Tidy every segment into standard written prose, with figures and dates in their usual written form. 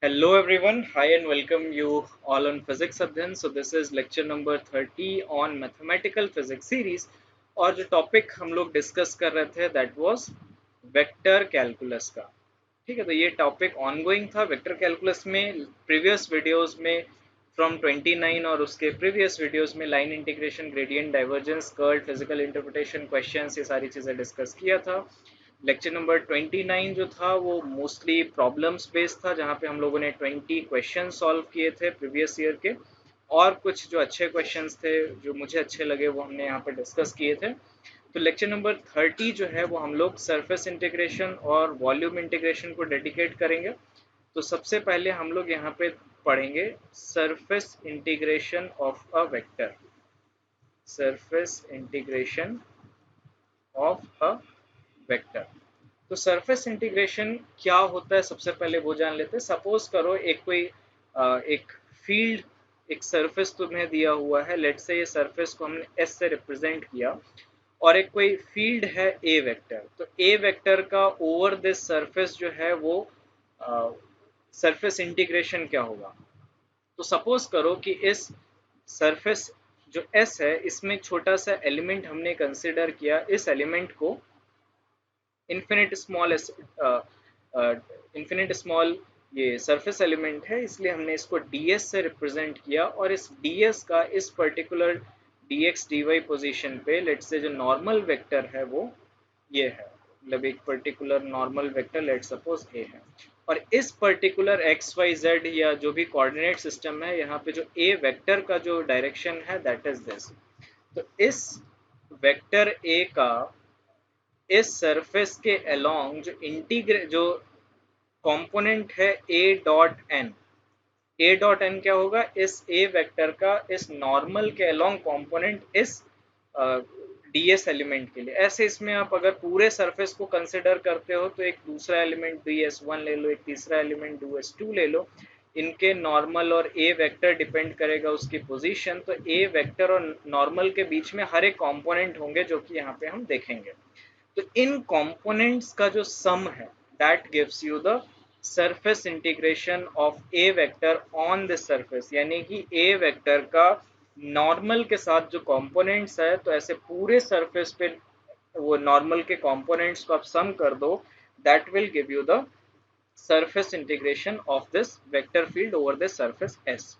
Hello everyone, hi and welcome you all on Physics Adhyan. So this is lecture number 30 on Mathematical Physics series और जो topic हम लोग discuss कर रहे थे दैट वाज वेक्टर कैलकुलस का। ठीक है, तो ये टॉपिक ऑनगोइंग था वेक्टर कैलकुलस में। प्रीवियस वीडियोस में फ्रॉम 29 और उसके प्रीवियस वीडियोस में line integration, gradient, divergence, curl, physical interpretation, questions, ये सारी चीज़ें डिस्कस किया था। लेक्चर नंबर 29 जो था वो मोस्टली प्रॉब्लम्स बेस्ड था, जहाँ पे हम लोगों ने 20 क्वेश्चन सॉल्व किए थे प्रीवियस ईयर के, और कुछ जो अच्छे क्वेश्चंस थे जो मुझे अच्छे लगे वो हमने यहाँ पे डिस्कस किए थे। तो लेक्चर नंबर 30 जो है वो हम लोग सरफेस इंटीग्रेशन और वॉल्यूम इंटीग्रेशन को डेडिकेट करेंगे। तो सबसे पहले हम लोग यहाँ पे पढ़ेंगे surface integration of a vector. Surface integration of a vector. तो सरफेस इंटीग्रेशन क्या होता है सबसे पहले वो जान लेते हैं। सपोज करो एक कोई एक फील्ड, एक सरफेस तुम्हें दिया हुआ है। लेट्स से ये सरफेस को हमने एस से रिप्रेजेंट किया और एक कोई फील्ड है ए वेक्टर। तो ए वेक्टर का ओवर दिस सरफेस जो है वो सरफेस इंटीग्रेशन क्या होगा। तो सपोज करो कि इस सरफेस जो एस है इसमें एक छोटा सा एलिमेंट हमने कंसिडर किया। इस एलिमेंट को इन्फिनिट स्मॉल इन्फिनिट स्मॉल ये सरफेस एलिमेंट है, इसलिए हमने इसको ds से रिप्रेजेंट किया। और इस ds का इस पर्टिकुलर dx dy पोजीशन पे लेट्स से जो नॉर्मल वेक्टर है वो ये है, मतलब एक particular normal vector let suppose a है। और इस पर्टिकुलर एक्स वाई जेड या जो भी कोऑर्डिनेट सिस्टम है, यहाँ पे जो a वेक्टर का जो डायरेक्शन है दैट इज दिस। तो इस वेक्टर a का इस सरफेस के अलोंग जो कंपोनेंट है a dot N, a dot N क्या होगा, इस a वेक्टर का इस नॉर्मल के अलोंग कंपोनेंट इस ds एलिमेंट के लिए। ऐसे इसमें आप अगर पूरे सरफेस को कंसिडर करते हो तो एक दूसरा एलिमेंट ds1 ले लो, एक तीसरा एलिमेंट ds2 ले लो। इनके नॉर्मल और a वेक्टर डिपेंड करेगा उसकी पोजीशन। तो a वेक्टर और नॉर्मल के बीच में हर एक कंपोनेंट होंगे जो कि यहाँ पे हम देखेंगे। तो इन कंपोनेंट्स का जो सम है that gives you the surface integration of A vector on this surface. यानी कि ए वेक्टर का नॉर्मल के साथ जो कंपोनेंट्स है, तो ऐसे पूरे सरफेस पे वो नॉर्मल के कंपोनेंट्स को आप सम कर दो, that will give you the surface integration of this vector field over this surface S.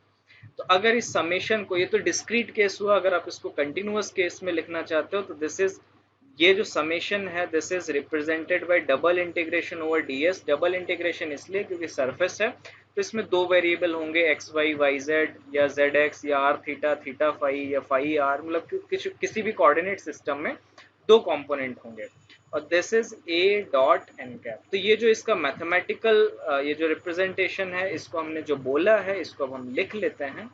तो अगर इस समेशन को, ये तो डिस्क्रीट केस हुआ, अगर आप इसको कंटिन्यूअस केस में लिखना चाहते हो तो दिस इज, ये जो समेशन है this is represented by double integration over DS. Double integration इसलिए क्योंकि सरफेस है तो इसमें दो वेरिएबल होंगे, एक्स वाई वाई जेड, या जेड एक्स, या आर थीटा थीटा फाई, या फाई आर, मतलब किसी भी कोऑर्डिनेट सिस्टम में दो कंपोनेंट होंगे। और this is A dot N cap. तो ये जो इसका मैथमेटिकल ये जो रिप्रेजेंटेशन है, इसको हमने जो बोला है इसको अब हम लिख लेते हैं।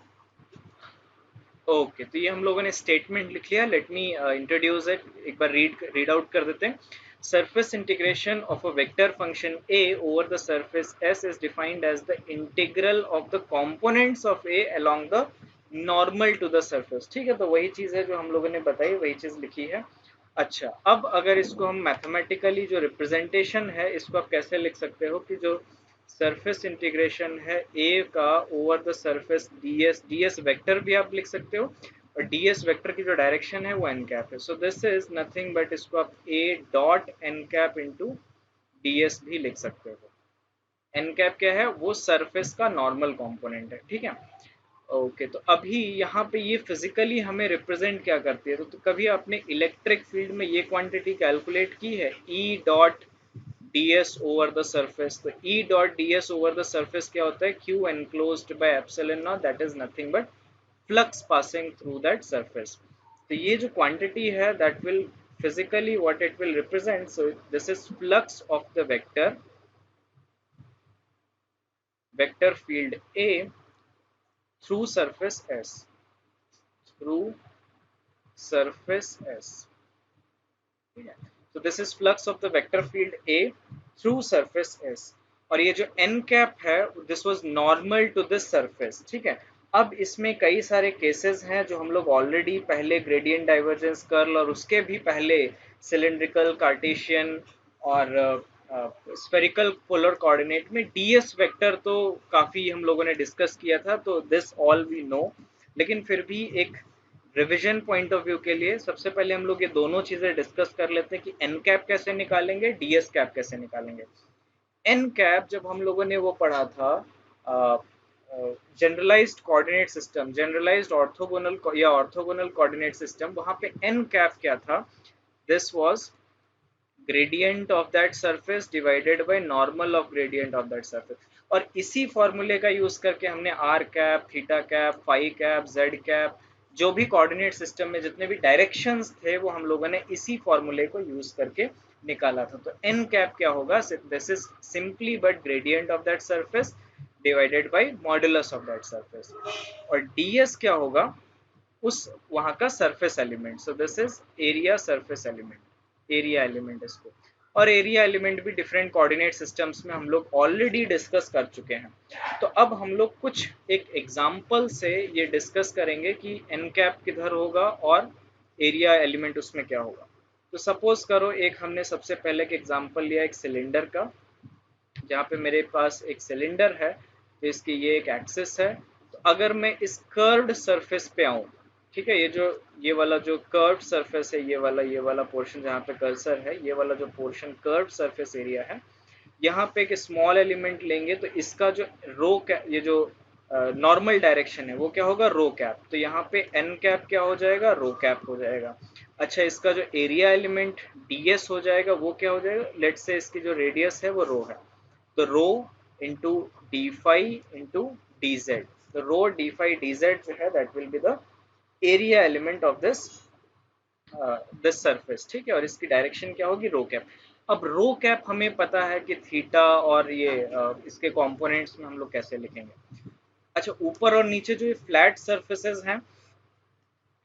ओके, तो ये हम लोगों ने स्टेटमेंट लिख लिया। लेट मी इंट्रोड्यूस इट, एक बार रीड आउट कर देते हैं। Surface integration of a vector function a over the surface s is defined as the integral of the components of a along the normal to the surface. ठीक है, तो वही चीज है जो हम लोगों ने बताई, वही चीज लिखी है। अच्छा, अब अगर इसको हम मैथमेटिकली जो रिप्रेजेंटेशन है इसको आप कैसे लिख सकते हो कि जो सरफेस इंटीग्रेशन है ए का over the surface ds, ds vector भी आप लिख सकते हो, और ds वेक्टर की जो डायरेक्शन है वो n कैप है। सो दिस इज नथिंग बट इसको आप a dot n cap into ds भी लिख सकते हो। n कैप क्या है, वो सरफेस का नॉर्मल कंपोनेंट है। ठीक है, ओके। तो अभी यहाँ पे ये फिजिकली हमें रिप्रेजेंट क्या करती है, तो कभी आपने इलेक्ट्रिक फील्ड में ये क्वांटिटी कैलकुलेट की है, E dot ds over the surface. तो E dot ds over the surface क्या होता है, Q enclosed by epsilon naught, that is nothing but flux passing through that surface। तो ये जो क्वांटिटी है that will physically what it will represent, so this is flux of the vector field A through surface S, through surface S। ठीक है, तो this is flux of the vector field A through surface S. और ये जो N cap है this was normal to this surface. ठीक है, अब इसमें कई सारे केसेस हैं जो हम लोग ऑलरेडी पहले ग्रेडियंट, डाइवर्जेंस, कर्ल और उसके भी पहले सिलेंड्रिकल, कार्टेशियन और स्फेरिकल पोलर कोऑर्डिनेट में डीएस वेक्टर तो काफी हम लोगों ने डिस्कस किया था, तो दिस ऑल वी नो। लेकिन फिर भी एक रिवीजन पॉइंट ऑफ व्यू के लिए सबसे पहले हम लोग ये दोनों चीजें डिस्कस कर लेते हैं कि एन कैप कैसे निकालेंगे, डीएस कैप कैसे निकालेंगे। एन कैप जब हम लोगों ने वो पढ़ा था generalized coordinate system, generalized orthogonal या ऑर्थोगोनल कोऑर्डिनेट सिस्टम, वहां पे एन कैप क्या था? This was gradient of that surface divided by normal of gradient of that surface। और इसी फॉर्मूले का यूज करके हमने R cap, theta cap, phi cap, Z cap, जो भी कोऑर्डिनेट सिस्टम में जितने भी डायरेक्शंस थे वो हम लोगों ने इसी फॉर्मूले को यूज करके निकाला था। तो एन कैप क्या होगा? This is simply but gradient of that surface divided by modulus of that surface. और डीएस क्या होगा? उस वहां का surface element. So this is area surface element, area element इसको। और एरिया एलिमेंट भी डिफरेंट कोऑर्डिनेट सिस्टम्स में हम लोग ऑलरेडी डिस्कस कर चुके हैं। तो अब हम लोग कुछ एक एग्जांपल से ये डिस्कस करेंगे कि एन कैप किधर होगा और एरिया एलिमेंट उसमें क्या होगा। तो सपोज करो एक हमने सबसे पहले एक एग्जांपल लिया एक सिलेंडर का, जहाँ पे मेरे पास एक सिलेंडर है, तो इसकी ये एक एक्सिस है। तो अगर मैं इस कर्व्ड सरफेस पे आऊँ, ठीक है, ये वाला जो कर्व्ड सरफेस है, ये वाला पोर्शन जहाँ पे कर्सर है, ये वाला जो पोर्शन कर्व्ड सरफेस एरिया है, यहाँ पे एक स्मॉल एलिमेंट लेंगे तो इसका जो ये जो नॉर्मल डायरेक्शन है वो क्या होगा? रो कैप। तो यहाँ पे एन कैप क्या हो जाएगा? रो कैप हो जाएगा। अच्छा, इसका जो एरिया एलिमेंट डीएस हो जाएगा वो क्या हो जाएगा? लेट्स से इसकी जो रेडियस है वो रो है, तो rho into D phi into D Z. तो rho D phi D Z जो है that will be the area element of this surface, ठीक है। और इसकी डायरेक्शन क्या होगी? Rho cap. अब रो कैप हमें पता है कि थीटा और ये इसके कंपोनेंट्स में हम लोग कैसे लिखेंगे। अच्छा, ऊपर और नीचे जो ये फ्लैट सरफेसेस हैं,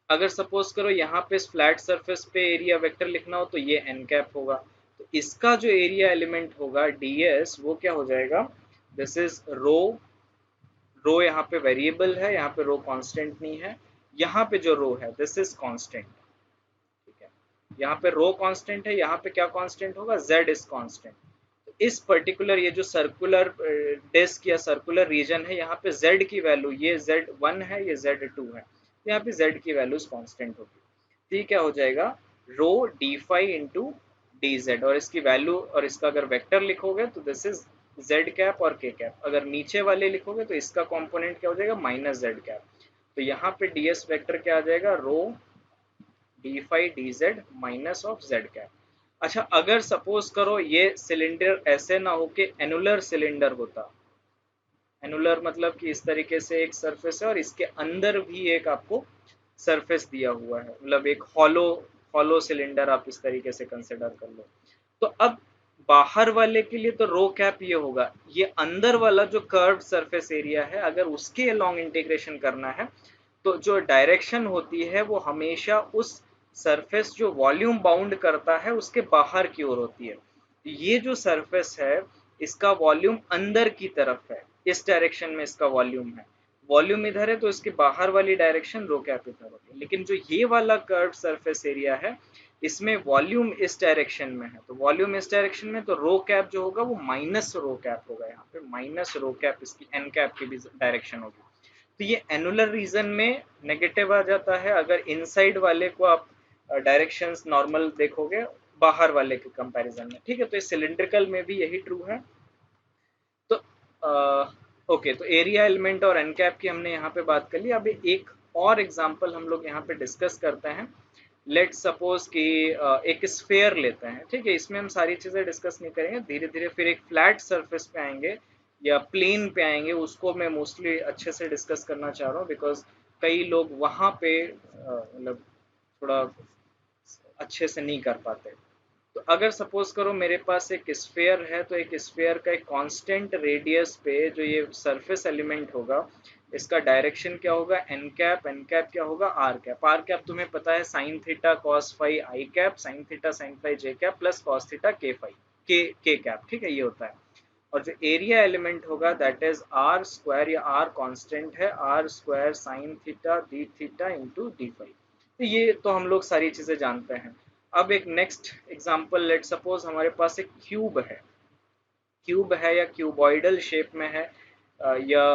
अगर सपोज करो यहाँ पे इस फ्लैट सरफेस पे एरिया वेक्टर लिखना हो तो ये एन कैप होगा। तो इसका जो एरिया एलिमेंट होगा डीएस वो क्या हो जाएगा? दिस इज रो। रो यहाँ पे वेरिएबल है, यहाँ पे रो कांस्टेंट नहीं है। यहाँ पे जो रो है दिस इज कांस्टेंट, ठीक है। यहाँ पे रो कांस्टेंट है, यहाँ पे क्या कांस्टेंट होगा? z is constant. तो इस पर्टिकुलर ये जो सर्कुलर डिस्क या सर्कुलर रीजन है, यहाँ पे z की वैल्यू, ये z1 है, ये z2 है, तो यहाँ पे z की वैल्यूज कांस्टेंट होगी। तो ये क्या हो जाएगा? Rho D phi into D Z. और इसकी वैल्यू और इसका अगर वेक्टर लिखोगे तो दिस इज z कैप और k कैप। अगर नीचे वाले लिखोगे तो इसका कंपोनेंट क्या हो जाएगा? Minus z cap. तो यहाँ पे ds वेक्टर क्या आ जाएगा? Rho D phi D Z minus of Z cap. अच्छा, अगर सपोज करो ये सिलेंडर ऐसे ना हो कि एनुलर सिलेंडर होता, एनुलर मतलब कि इस तरीके से एक सरफेस है और इसके अंदर भी एक आपको सरफेस दिया हुआ है, मतलब एक हॉलो हॉलो सिलेंडर आप इस तरीके से कंसिडर कर लो। तो अब बाहर वाले के लिए तो रो कैप ये होगा, ये अंदर वाला जो कर्व्ड सरफेस एरिया है अगर उसके लॉन्ग इंटीग्रेशन करना है तो जो डायरेक्शन होती है वो हमेशा उस सरफेस जो वॉल्यूम बाउंड करता है उसके बाहर की ओर होती है। ये जो सरफेस है इसका वॉल्यूम अंदर की तरफ है, इस डायरेक्शन में इसका वॉल्यूम है, वॉल्यूम इधर है तो इसके बाहर वाली डायरेक्शन रो कैप इधर होगी। लेकिन जो ये वाला कर्व सरफेस एरिया है इसमें वॉल्यूम इस डायरेक्शन में है, तो वॉल्यूम इस डायरेक्शन में, तो रो कैप जो होगा वो माइनस रो कैप होगा, यहाँ पे माइनस रो कैप इसकी एन कैप की भी डायरेक्शन होगी। तो ये एनुलर रीजन में नेगेटिव आ जाता है अगर इनसाइड वाले को आप डायरेक्शंस नॉर्मल देखोगे बाहर वाले के कंपैरिजन में, ठीक है। तो इस सिलिंड्रिकल में भी यही ट्रू है। तो ओके, तो एरिया एलिमेंट और एन कैप की हमने यहाँ पे बात कर ली। अभी एक और एग्जांपल हम लोग यहाँ पे डिस्कस करते हैं। लेट सपोज कि एक स्फेयर लेते हैं, ठीक है। इसमें हम सारी चीजें डिस्कस नहीं करेंगे, धीरे धीरे फिर एक फ्लैट सरफेस पे आएंगे या प्लेन पे आएंगे, उसको मैं मोस्टली अच्छे से डिस्कस करना चाह रहा हूँ बिकॉज कई लोग वहां पे मतलब थोड़ा अच्छे से नहीं कर पाते। तो अगर सपोज करो मेरे पास एक स्फेयर है, तो एक स्फेयर का एक कांस्टेंट रेडियस पे जो ये सरफेस एलिमेंट होगा इसका डायरेक्शन क्या होगा? N cap. एन कैप क्या होगा? Are cap. आर कैप तुम्हें पता है साइन थीटा कॉस फाई आई cap, sine theta sine phi जे कैप प्लस कॉस थीटा के फाई के कैप, ठीक है, ये होता है। और जो एरिया एलिमेंट होगा दैट इज आर स्क्वायर, या आर कांस्टेंट है, are square sine theta D theta into D phi. तो ये तो हम लोग सारी चीजें जानते हैं। अब एक नेक्स्ट एग्जांपल, लेट सपोज हमारे पास एक क्यूब है, क्यूब है या क्यूबॉइडल शेप में है या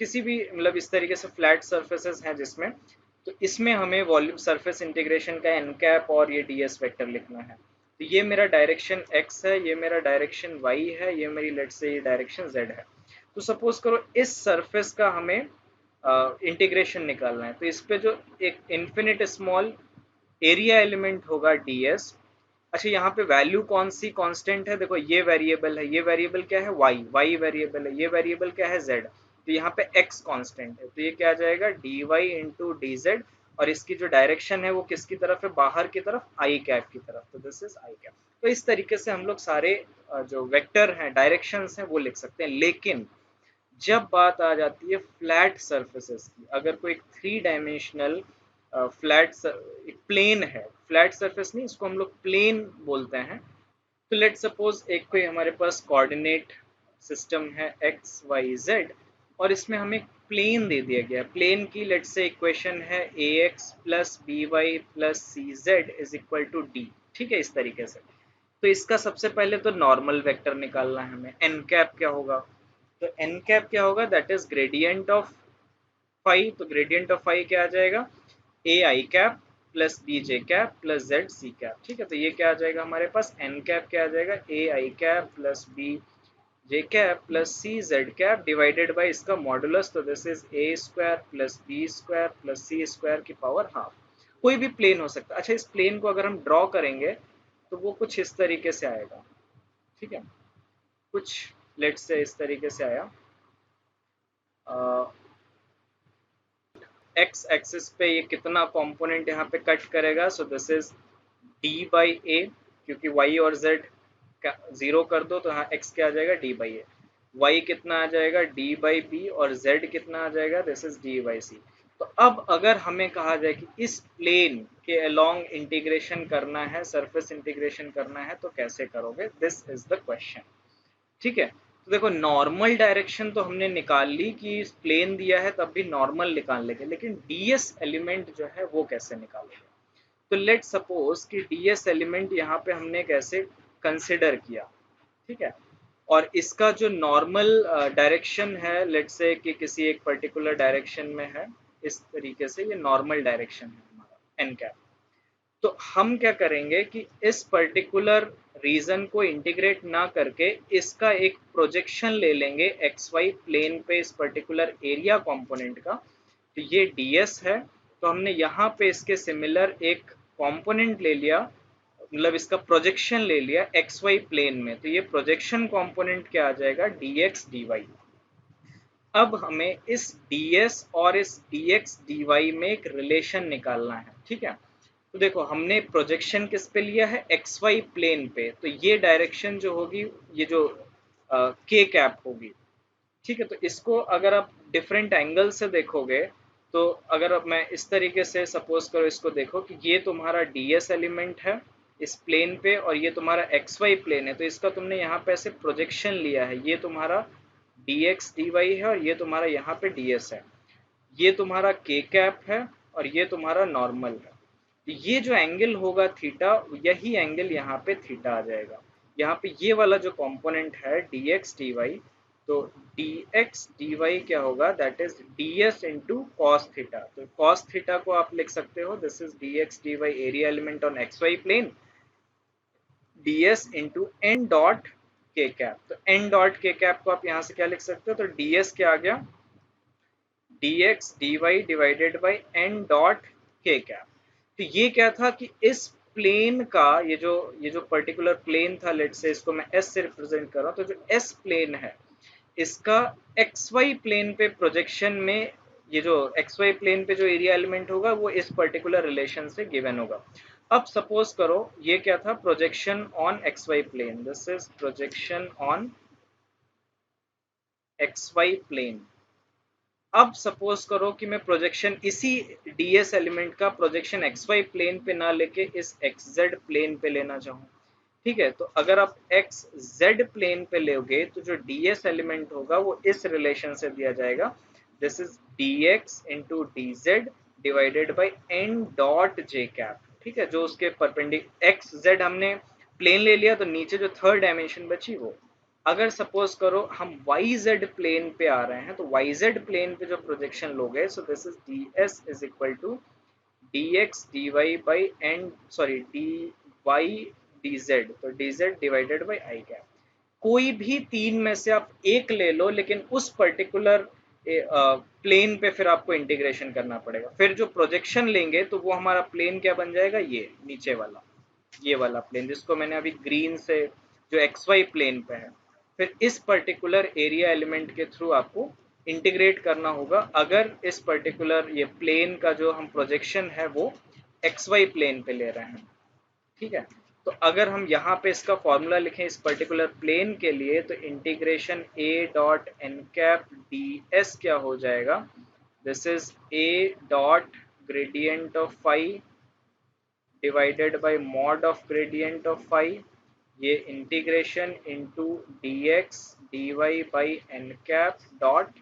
किसी भी मतलब इस तरीके से फ्लैट सरफेसेस हैं जिसमें, तो इसमें हमें वॉल्यूम सरफेस इंटीग्रेशन का एन कैप और ये डीएस वेक्टर लिखना है। तो ये मेरा डायरेक्शन एक्स है, ये मेरा डायरेक्शन वाई है, ये मेरी लेट्स से ये डायरेक्शन जेड है। तो सपोज करो इस सरफेस का हमें इंटीग्रेशन निकालना है, तो इस पे जो एक इन्फिनिट स्मॉल एरिया एलिमेंट होगा डीएस। अच्छा, यहाँ पे वैल्यू कौन सी कांस्टेंट है, देखो ये वेरिएबल है, ये वेरिएबल क्या है वाई वेरिएबल है, ये वेरिएबल क्या है जेड। तो यहाँ पे एक्स कांस्टेंट है, तो ये क्या आ जाएगा d y into D Z. और इसकी जो डायरेक्शन है वो किसकी तरफ है, बाहर की तरफ, आई कैप की तरफ, तो दिस इज आई कैप। तो इस तरीके से हम लोग सारे जो वेक्टर हैं डायरेक्शंस हैं वो लिख सकते हैं। लेकिन जब बात आ जाती है फ्लैट सरफेसेस की, अगर कोई थ्री डायमेंशनल फ्लैट एक प्लेन है, फ्लैट सरफेस नहीं, इसको हम लोग प्लेन बोलते हैं। तो लेट सपोज एक कोई हमारे पास कोऑर्डिनेट सिस्टम है एक्स वाई जेड, और इसमें हमें प्लेन दे दिया गया है। प्लेन की लेट से इक्वेशन है A X plus B Y plus C Z is equal to D. ठीक है, इस तरीके से। तो इसका सबसे पहले तो नॉर्मल वेक्टर निकालना है हमें, एन कैप क्या होगा। तो एन कैप क्या होगा, that is gradient of phi. तो ग्रेडियंट ऑफ फाई क्या आ जाएगा, A I cap plus B J cap plus Z C cap. ठीक है, तो ये क्या आ जाएगा हमारे पास, एन कैप क्या आ जाएगा, A I cap plus B J cap plus C Z cap divided by इसका मॉडुलस, तो this is A square plus B square plus C square की पावर हाफ। कोई भी प्लेन हो सकता है। अच्छा, इस प्लेन को अगर हम ड्रॉ करेंगे तो वो कुछ इस तरीके से आएगा। ठीक है, कुछ लेट से इस तरीके से आया। एक्स एक्सिस पे ये कितना कंपोनेंट यहाँ पे कट करेगा, so this is D by A, क्योंकि वाई और जेड जीरो कर दो तो यहाँ एक्स क्या आ जाएगा डी बाई ए। वाई कितना आ जाएगा डी बाई बी, और जेड कितना आ जाएगा, दिस इज डी बाई सी। तो अब अगर हमें कहा जाए कि इस प्लेन के अलोंग इंटीग्रेशन करना है, सरफेस इंटीग्रेशन करना है, तो कैसे करोगे, दिस इज द क्वेश्चन। ठीक है, तो देखो नॉर्मल डायरेक्शन तो हमने निकाल ली कि प्लेन दिया है तब भी नॉर्मल निकाल लेंगे, लेकिन डीएस एलिमेंट जो है वो कैसे निकालोगे। तो लेट सपोज कि डीएस एलिमेंट यहाँ पे हमने कैसे कंसिडर किया। ठीक है, और इसका जो नॉर्मल डायरेक्शन है, लेट से कि किसी एक पर्टिकुलर डायरेक्शन में है, इस तरीके से ये नॉर्मल डायरेक्शन है हमारा एन कैप। तो हम क्या करेंगे कि इस पर्टिकुलर रीजन को इंटीग्रेट ना करके इसका एक प्रोजेक्शन ले लेंगे एक्स वाई प्लेन पे इस पर्टिकुलर एरिया कंपोनेंट का। तो ये डीएस है, तो हमने यहाँ पे इसके सिमिलर एक कंपोनेंट ले लिया, मतलब इसका प्रोजेक्शन ले लिया एक्स वाई प्लेन में। तो ये प्रोजेक्शन कंपोनेंट क्या आ जाएगा, डी एक्स डी वाई। अब हमें इस ds और इस dx dy में एक रिलेशन निकालना है। ठीक है, तो देखो हमने प्रोजेक्शन किस पे लिया है, एक्स वाई प्लेन पे, तो ये डायरेक्शन जो होगी, ये जो के कैप होगी। ठीक है, तो इसको अगर आप डिफरेंट एंगल से देखोगे, तो अगर अब मैं इस तरीके से सपोज करो, इसको देखो कि ये तुम्हारा डीएस एलिमेंट है इस प्लेन पे, और ये तुम्हारा एक्स वाई प्लेन है, तो इसका तुमने यहाँ पे ऐसे प्रोजेक्शन लिया है, ये तुम्हारा डी एक्स डी वाई है, और ये तुम्हारा यहाँ पे डी एस है। ये तुम्हारा के कैप है, और ये तुम्हारा नॉर्मल है। तो ये जो एंगल होगा थीटा, यही एंगल यहाँ पे थीटा आ जाएगा। यहाँ पे ये वाला जो कंपोनेंट है डी एक्स डी वाई, तो डी एक्स डी वाई क्या होगा, that is D s into cos theta. तो कॉस थीटा को आप लिख सकते हो, this is d x D y area element on x y plane, d s into n dot के कैप। तो एन डॉट के कैप को आप यहाँ से क्या लिख सकते हो, तो डी एस क्या आ गया, d x D y divided by n dot के कैप। तो ये क्या था कि इस प्लेन का ये जो पर्टिकुलर प्लेन था, लेट से इसको मैं एस से रिप्रेजेंट कर रहा हूँ, तो जो एस प्लेन है इसका एक्स वाई प्लेन पे प्रोजेक्शन में, ये जो एक्स वाई प्लेन पे जो एरिया एलिमेंट होगा वो इस पर्टिकुलर रिलेशन से गिवन होगा। अब सपोज करो ये क्या था, projection on x y plane, this is projection on x y plane. अब सपोज करो कि मैं प्रोजेक्शन इसी डीएस एलिमेंट का प्रोजेक्शन एक्स वाई प्लेन पे ना लेके इस एक्स जेड प्लेन पे लेना चाहूँ। ठीक है, तो अगर आप एक्स जेड प्लेन पे लोगे तो जो डीएस एलिमेंट होगा वो इस रिलेशन से दिया जाएगा, this is d x into D Z divided by n dot j cap. ठीक है, जो उसके परपेंडिकुलर एक्स जेड हमने प्लेन ले लिया, तो नीचे जो थर्ड डायमेंशन बची वो। अगर सपोज करो हम वाई जेड प्लेन पे आ रहे हैं, तो वाई जेड प्लेन पे जो प्रोजेक्शन लोगे, so this is D S is equal to D x D Y by N, sorry D Y D Z, तो D Z divided by I cap. कोई भी तीन में से आप एक ले लो, लेकिन उस पर्टिकुलर प्लेन पे फिर आपको इंटीग्रेशन करना पड़ेगा। फिर जो प्रोजेक्शन लेंगे तो वो हमारा प्लेन क्या बन जाएगा, ये नीचे वाला, ये वाला प्लेन जिसको मैंने अभी ग्रीन से, जो एक्स वाई प्लेन पे है, फिर इस पर्टिकुलर एरिया एलिमेंट के थ्रू आपको इंटीग्रेट करना होगा, अगर इस पर्टिकुलर ये प्लेन का जो हम प्रोजेक्शन है वो एक्स वाई प्लेन पे ले रहे हैं। ठीक है, तो अगर हम यहाँ पे इसका फॉर्मूला लिखें इस पर्टिकुलर प्लेन के लिए, तो integration A dot N cap D S क्या हो जाएगा, this is A dot gradient of phi divided by mod of gradient of phi, ये integration into dx dy by N cap dot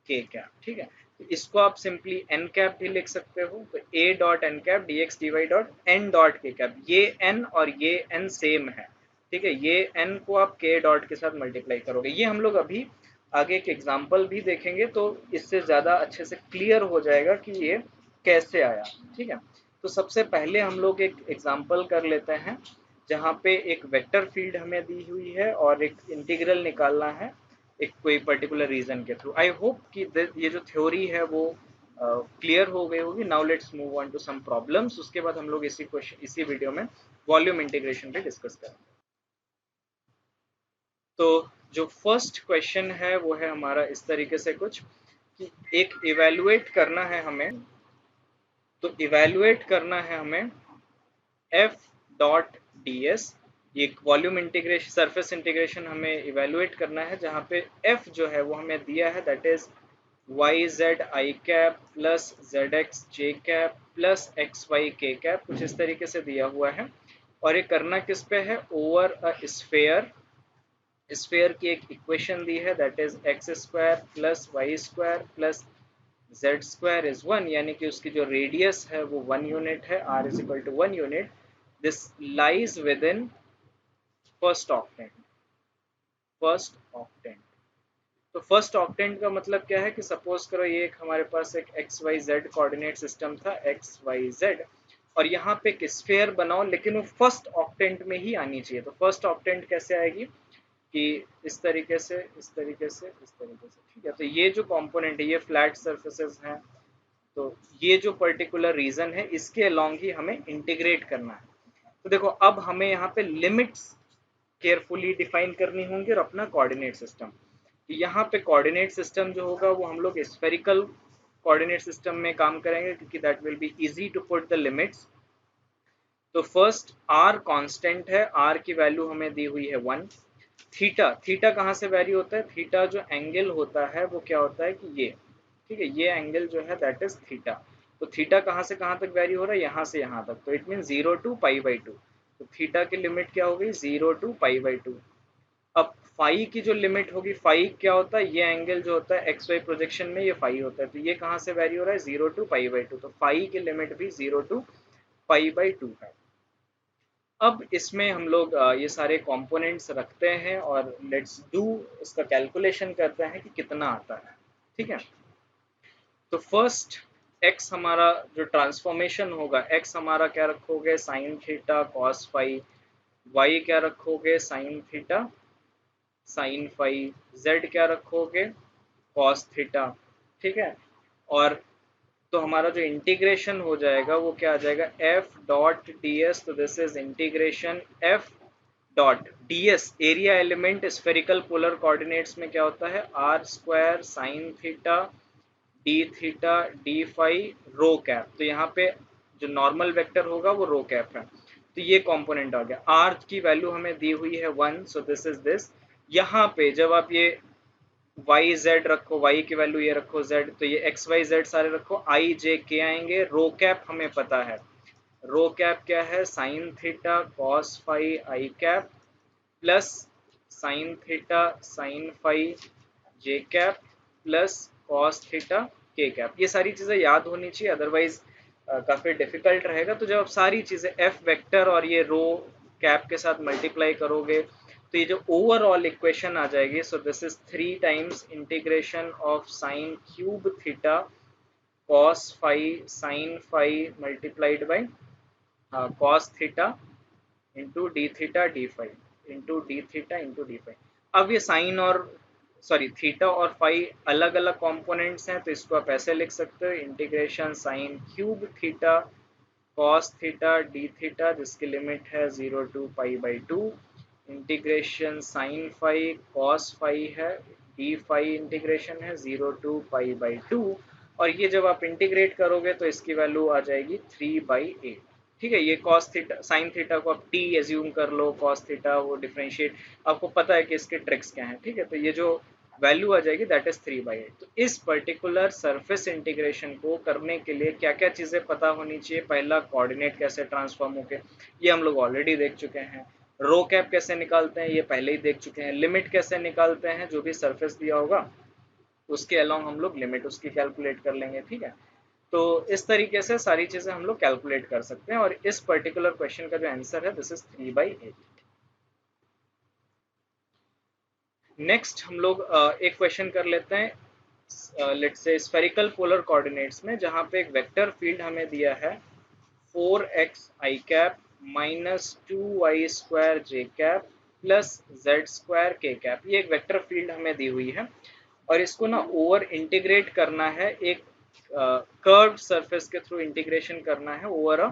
के cap. ठीक है, तो इसको आप सिंपली एन कैप भी लिख सकते हो, तो a dot N cap D x D y dot n dot के कैप, ये n और ये n सेम है। ठीक है, ये n को आप k डॉट के साथ मल्टीप्लाई करोगे। ये हम लोग अभी आगे एक एग्जाम्पल भी देखेंगे, तो इससे ज़्यादा अच्छे से क्लियर हो जाएगा कि ये कैसे आया। ठीक है, तो सबसे पहले हम लोग एक एग्जाम्पल कर लेते हैं, जहाँ पे एक वेक्टर फील्ड हमें दी हुई है और एक इंटीग्रल निकालना है एक कोई पर्टिकुलर रीजन के थ्रू। आई होप कि ये जो थ्योरी है वो क्लियर हो गई होगी। Now let's move on to some problems, उसके बाद हम लोग इसी क्वेश्चन इसी वीडियो में वॉल्यूम इंटीग्रेशन पे डिस्कस करेंगे। तो जो फर्स्ट क्वेश्चन है वो है हमारा इस तरीके से कुछ, कि एक इवेलुएट करना है हमें, तो इवेलुएट करना है हमें एफ डॉट डी एस, ये वॉल्यूम इंटीग्रेशन सरफेस इंटीग्रेशन हमें इवेलुएट करना है, जहाँ पे एफ जो है वो हमें दिया है, that is y z i cap plus z x j cap plus x y k cap, कुछ इस तरीके से दिया हुआ है। और ये करना किस पे है, ओवर अ स्फेयर, स्फेयर की एक इक्वेशन दी है, that is x square plus y square plus z square is one, यानी कि उसकी जो रेडियस है वो 1 यूनिट है, r is equal to 1 unit. This lies within first octant, first octant. तो फर्स्ट ऑक्टेंट का मतलब क्या है, कि सपोज करो ये एक हमारे पास एक x y z coordinate system था, एक्स वाई जेड, और यहाँ पे एक स्फेयर बनाओ, लेकिन वो फर्स्ट ऑक्टेंट में ही आनी चाहिए। तो फर्स्ट ऑक्टेंट कैसे आएगी, कि इस तरीके से, इस तरीके से, इस तरीके से। ठीक है, तो ये जो कंपोनेंट है ये फ्लैट सरफेसेस हैं, तो ये जो पर्टिकुलर रीजन है इसके अलोंग ही हमें इंटीग्रेट करना है। तो देखो अब हमें यहाँ पे लिमिट्स केयरफुली डिफाइन करनी होंगी और अपना कोऑर्डिनेट सिस्टम। यहाँ पे कोऑर्डिनेट सिस्टम जो होगा वो हम लोग स्फेरिकल कोऑर्डिनेट सिस्टम में काम करेंगे, क्योंकि that will be easy to put the limits. तो फर्स्ट आर कांस्टेंट है, आर की वैल्यू हमें दी हुई है 1। थीटा, थीटा कहाँ से वैरी होता है, थीटा जो एंगल होता है वो क्या होता है कि ये, ठीक है, ये एंगल जो है दैट इज थीटा। तो थीटा कहाँ से कहाँ तक वैरी हो रहा है, यहाँ से यहाँ तक, तो it mean 0 to pi by 2। तो थीटा की लिमिट क्या हो गई, 0 टू पाई बाई 2। अब फाई की जो लिमिट होगी, फाई क्या होता है, ये एंगल जो होता है एक्स वाई प्रोजेक्शन में ये फाई होता है, तो ये कहाँ से वैरी हो रहा है, 0 टू पाई बाई 2। तो फाई की लिमिट भी 0 टू पाई बाई 2 है। अब इसमें हम लोग ये सारे कंपोनेंट्स रखते हैं और लेट्स डू इसका कैलकुलेशन करते हैं कि कितना आता है। ठीक है, तो फर्स्ट x हमारा जो ट्रांसफॉर्मेशन होगा, x हमारा क्या रखोगे, sine theta cos phi, y क्या रखोगे, sine theta sine phi, z क्या रखोगे, कॉस थीटा। ठीक है, और तो हमारा जो इंटीग्रेशन हो जाएगा वो क्या आ जाएगा, f डॉट डी एस, तो this is integration f dot D s, area element spherical polar coordinates में क्या होता है, are square sine theta D theta d phi rho cap. तो यहाँ पे जो नॉर्मल वेक्टर होगा वो रो कैप है, तो ये कंपोनेंट आ गया। आर की वैल्यू हमें दी हुई है 1, सो दिस इज दिस। यहाँ पे जब आप ये वाई जेड रखो, वाई की वैल्यू ये रखो जेड, तो ये एक्स वाई जेड सारे रखो, आई जे के आएंगे। रो कैप हमें पता है, रो कैप क्या है, साइन थीटा कॉस फाई आई cap plus sine theta sine phi जे cap plus cos theta K cap. ये सारी चीज़ें याद होनी चाहिए, अदरवाइज काफ़ी डिफिकल्ट रहेगा। तो जब आप सारी चीज़ें एफ वेक्टर और ये रो कैप के साथ मल्टीप्लाई करोगे, तो ये जो ओवरऑल इक्वेशन आ जाएगी, so this is 3 times integration of sine cube theta cos phi sine phi multiplied by cos theta into d theta D five into d theta into d five. अब ये sign और sorry theta और phi अलग अलग components हैं, तो इसको आप ऐसे लिख सकते हो, integration sine cube theta cos theta D theta जिसकी लिमिट है 0 to π/2 integration sine phi cos phi है, डी फाई इंटीग्रेशन है 0 to π/2, और ये जब आप इंटीग्रेट करोगे तो इसकी वैल्यू आ जाएगी 3/8। ठीक है, ये कॉस थीटा साइन थीटा को आप टी एज्यूम कर लो, कॉस थीटा वो डिफरेंशिएट, आपको पता है कि इसके ट्रिक्स क्या हैं। ठीक है, तो ये जो वैल्यू आ जाएगी दैट इज 3/8। तो इस पर्टिकुलर सरफेस इंटीग्रेशन को करने के लिए क्या क्या चीज़ें पता होनी चाहिए। पहला, कोऑर्डिनेट कैसे ट्रांसफॉर्म होके, ये हम लोग ऑलरेडी देख चुके हैं। रो कैप कैसे निकालते हैं, ये पहले ही देख चुके हैं। लिमिट कैसे निकालते हैं, जो भी सरफेस दिया होगा उसके अलोंग हम लोग लिमिट उसकी कैलकुलेट कर लेंगे। ठीक है, तो इस तरीके से सारी चीजें हम लोग कैलकुलेट कर सकते हैं, और इस पर्टिकुलर क्वेश्चन का जो आंसर है दिस इज 3/8। नेक्स्ट हम लोग एक क्वेश्चन कर लेते हैं, let's say spherical polar coordinates में, जहां पे एक वेक्टर फील्ड हमें दिया है 4x i cap minus 2y² j cap plus z² k cap. ये एक वेक्टर फील्ड हमें दी हुई है, और इसको ना ओवर इंटीग्रेट करना है, एक कर्व्ड सरफेस के थ्रू इंटीग्रेशन करना है ओवर अ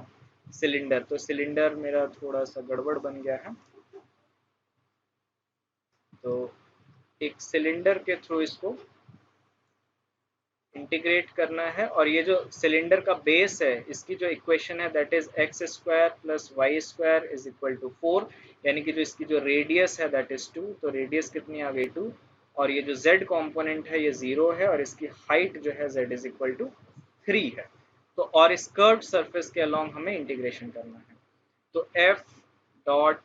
सिलेंडर। तो सिलेंडर मेरा थोड़ा सा गड़बड़ बन गया है, तो एक सिलेंडर के थ्रू इसको इंटीग्रेट करना है, और ये जो सिलेंडर का बेस है इसकी जो इक्वेशन है that is x² plus y² is equal to 4, यानी कि जो इसकी जो रेडियस है दैट इज 2, तो रेडियस कितनी आ गई 2, और ये जो z कंपोनेंट है ये 0 है, और इसकी हाइट जो है z इज इक्वल टू 3 है। तो और इस कर्व्ड सरफेस के अलोंग हमें इंटीग्रेशन करना है, तो f डॉट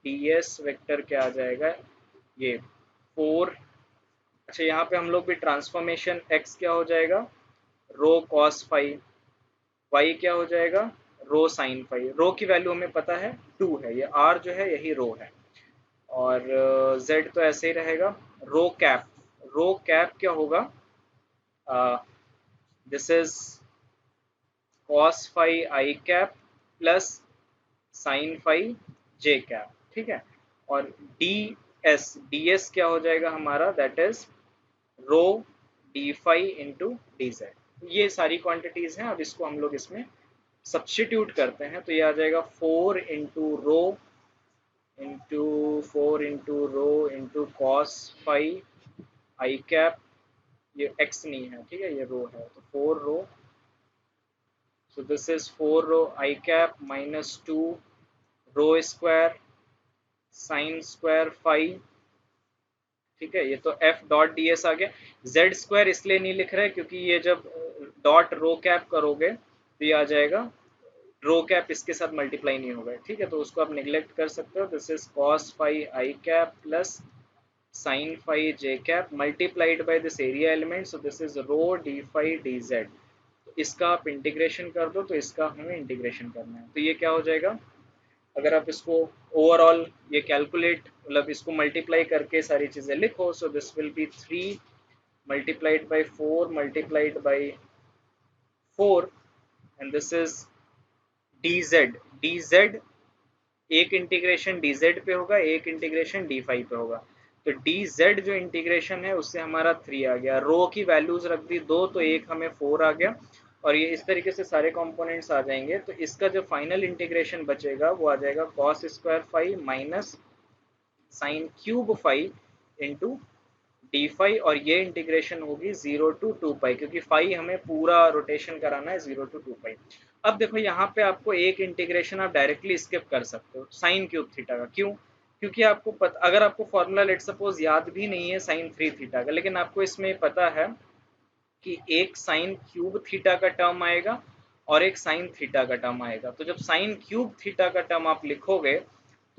ds वेक्टर क्या आ जाएगा, ये 4। अच्छा, यहाँ पे हम लोग भी ट्रांसफॉर्मेशन x क्या हो जाएगा, रो कॉस फाई, y क्या हो जाएगा, रो साइन फाई। रो की वैल्यू हमें पता है 2 है, ये r जो है यही रो है, और z तो ऐसे ही रहेगा। रो कैप, रो कैप क्या होगा, this is cos phi I cap plus sine phi J cap. ठीक है, और ds क्या हो जाएगा हमारा, that is rho D phi into D z. ये सारी क्वांटिटीज हैं, अब इसको हम लोग इसमें सब्स्टिट्यूट करते हैं, तो ये आ जाएगा 4 into rho into cos phi आई कैप, ये x नहीं है, ठीक है, ये रो है, तो 4 rho, so this is 4 rho I cap minus 2 rho square sine square phi. ठीक है, ये तो f डॉट डी एस आ गया। जेड स्क्वायर इसलिए नहीं लिख रहे क्योंकि ये जब डॉट रो कैप करोगे तो ये आ जाएगा, रो कैप इसके साथ मल्टीप्लाई नहीं होगा। ठीक है, तो उसको आप निगलेक्ट कर सकते हो। This is cos phi I cap plus sine phi J cap multiplied by this area element, so this is rho D phi D Z. तो इसका आप इंटीग्रेशन कर दो, तो इसका हमें इंटीग्रेशन करना है, तो ये क्या हो जाएगा, अगर आप इसको ओवरऑल ये कैलकुलेट मतलब इसको मल्टीप्लाई करके सारी चीजें लिखो, so this will be 3 multiplied by 4 multiplied by 4, and this is dz एक इंटीग्रेशन dz पे होगा, एक इंटीग्रेशन d5 पे होगा। तो dz जो इंटीग्रेशन है उससे हमारा 3 आ गया, रो की वैल्यूज रख दी 2, तो एक हमें 4 आ गया, और ये इस तरीके से सारे कंपोनेंट्स आ जाएंगे। तो इसका जो फाइनल इंटीग्रेशन बचेगा वो आ जाएगा cos square phi minus sine cube phi into D phi, और ये इंटीग्रेशन होगी 0 to 2π, क्योंकि फाई हमें पूरा रोटेशन कराना है 0 to 2π। अब देखो यहाँ पे आपको एक इंटीग्रेशन आप डायरेक्टली स्किप कर सकते हो, साइन क्यूब थीटा का। क्यों, क्योंकि आपको अगर आपको फॉर्मूला लेट सपोज याद भी नहीं है साइन 3 थीटा का, लेकिन आपको इसमें पता है कि एक साइन क्यूब थीटा का टर्म आएगा और एक साइन थीटा का टर्म आएगा। तो जब साइन क्यूब थीटा का टर्म आप लिखोगे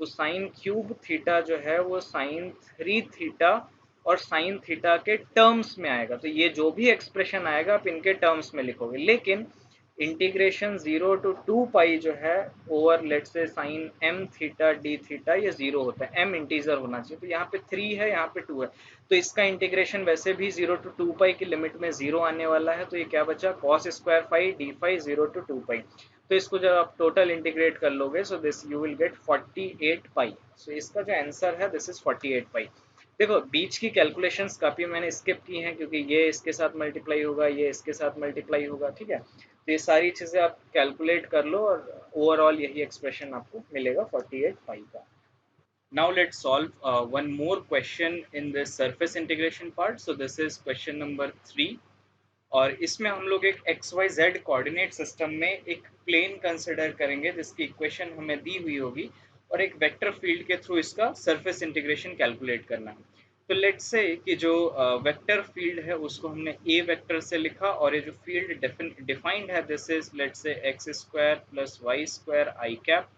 तो साइन क्यूब थीटा जो है वो साइन 3 थीटा और साइन थीटा के टर्म्स में आएगा। तो ये जो भी एक्सप्रेशन आएगा आप इनके टर्म्स में लिखोगे, लेकिन इंटीग्रेशन 0 to 2 पाई जो है over let say sine m theta D theta ये 0 होता है, एम इंटीजर होना चाहिए, तो यहाँ पे 3 है, यहाँ पे 2 है, तो इसका इंटीग्रेशन वैसे भी 0 to 2 पाई की लिमिट में 0 आने वाला है, तो ये क्या बचा cos square phi d phi 0 to 2 pi. तो इसको जब आप टोटल इंटीग्रेट कर लोगे so this you will get 48 pi. सो इसका जो आंसर है दिस इज 48 पाई। देखो बीच की कैलकुलेशंस काफ़ी मैंने स्किप की हैं क्योंकि ये इसके साथ मल्टीप्लाई होगा, ये इसके साथ मल्टीप्लाई होगा, ठीक है, तो ये सारी चीज़ें आप कैलकुलेट कर लो और ओवरऑल यही एक्सप्रेशन आपको मिलेगा 48 पाई का। Now let's solve one more question in this surface integration part. So this is question number 3 और इसमें हम लोग एक x y z coordinate system में एक प्लेन कंसिडर करेंगे जिसकी इक्वेशन हमें दी हुई होगी और एक वेक्टर फील्ड के थ्रू इसका सरफेस इंटीग्रेशन कैलकुलेट करना है। तो लेट्स से कि जो वेक्टर फील्ड है उसको हमने ए वेक्टर से लिखा और ये जो फील्ड डिफाइंड है this is let's say x square plus y square i cap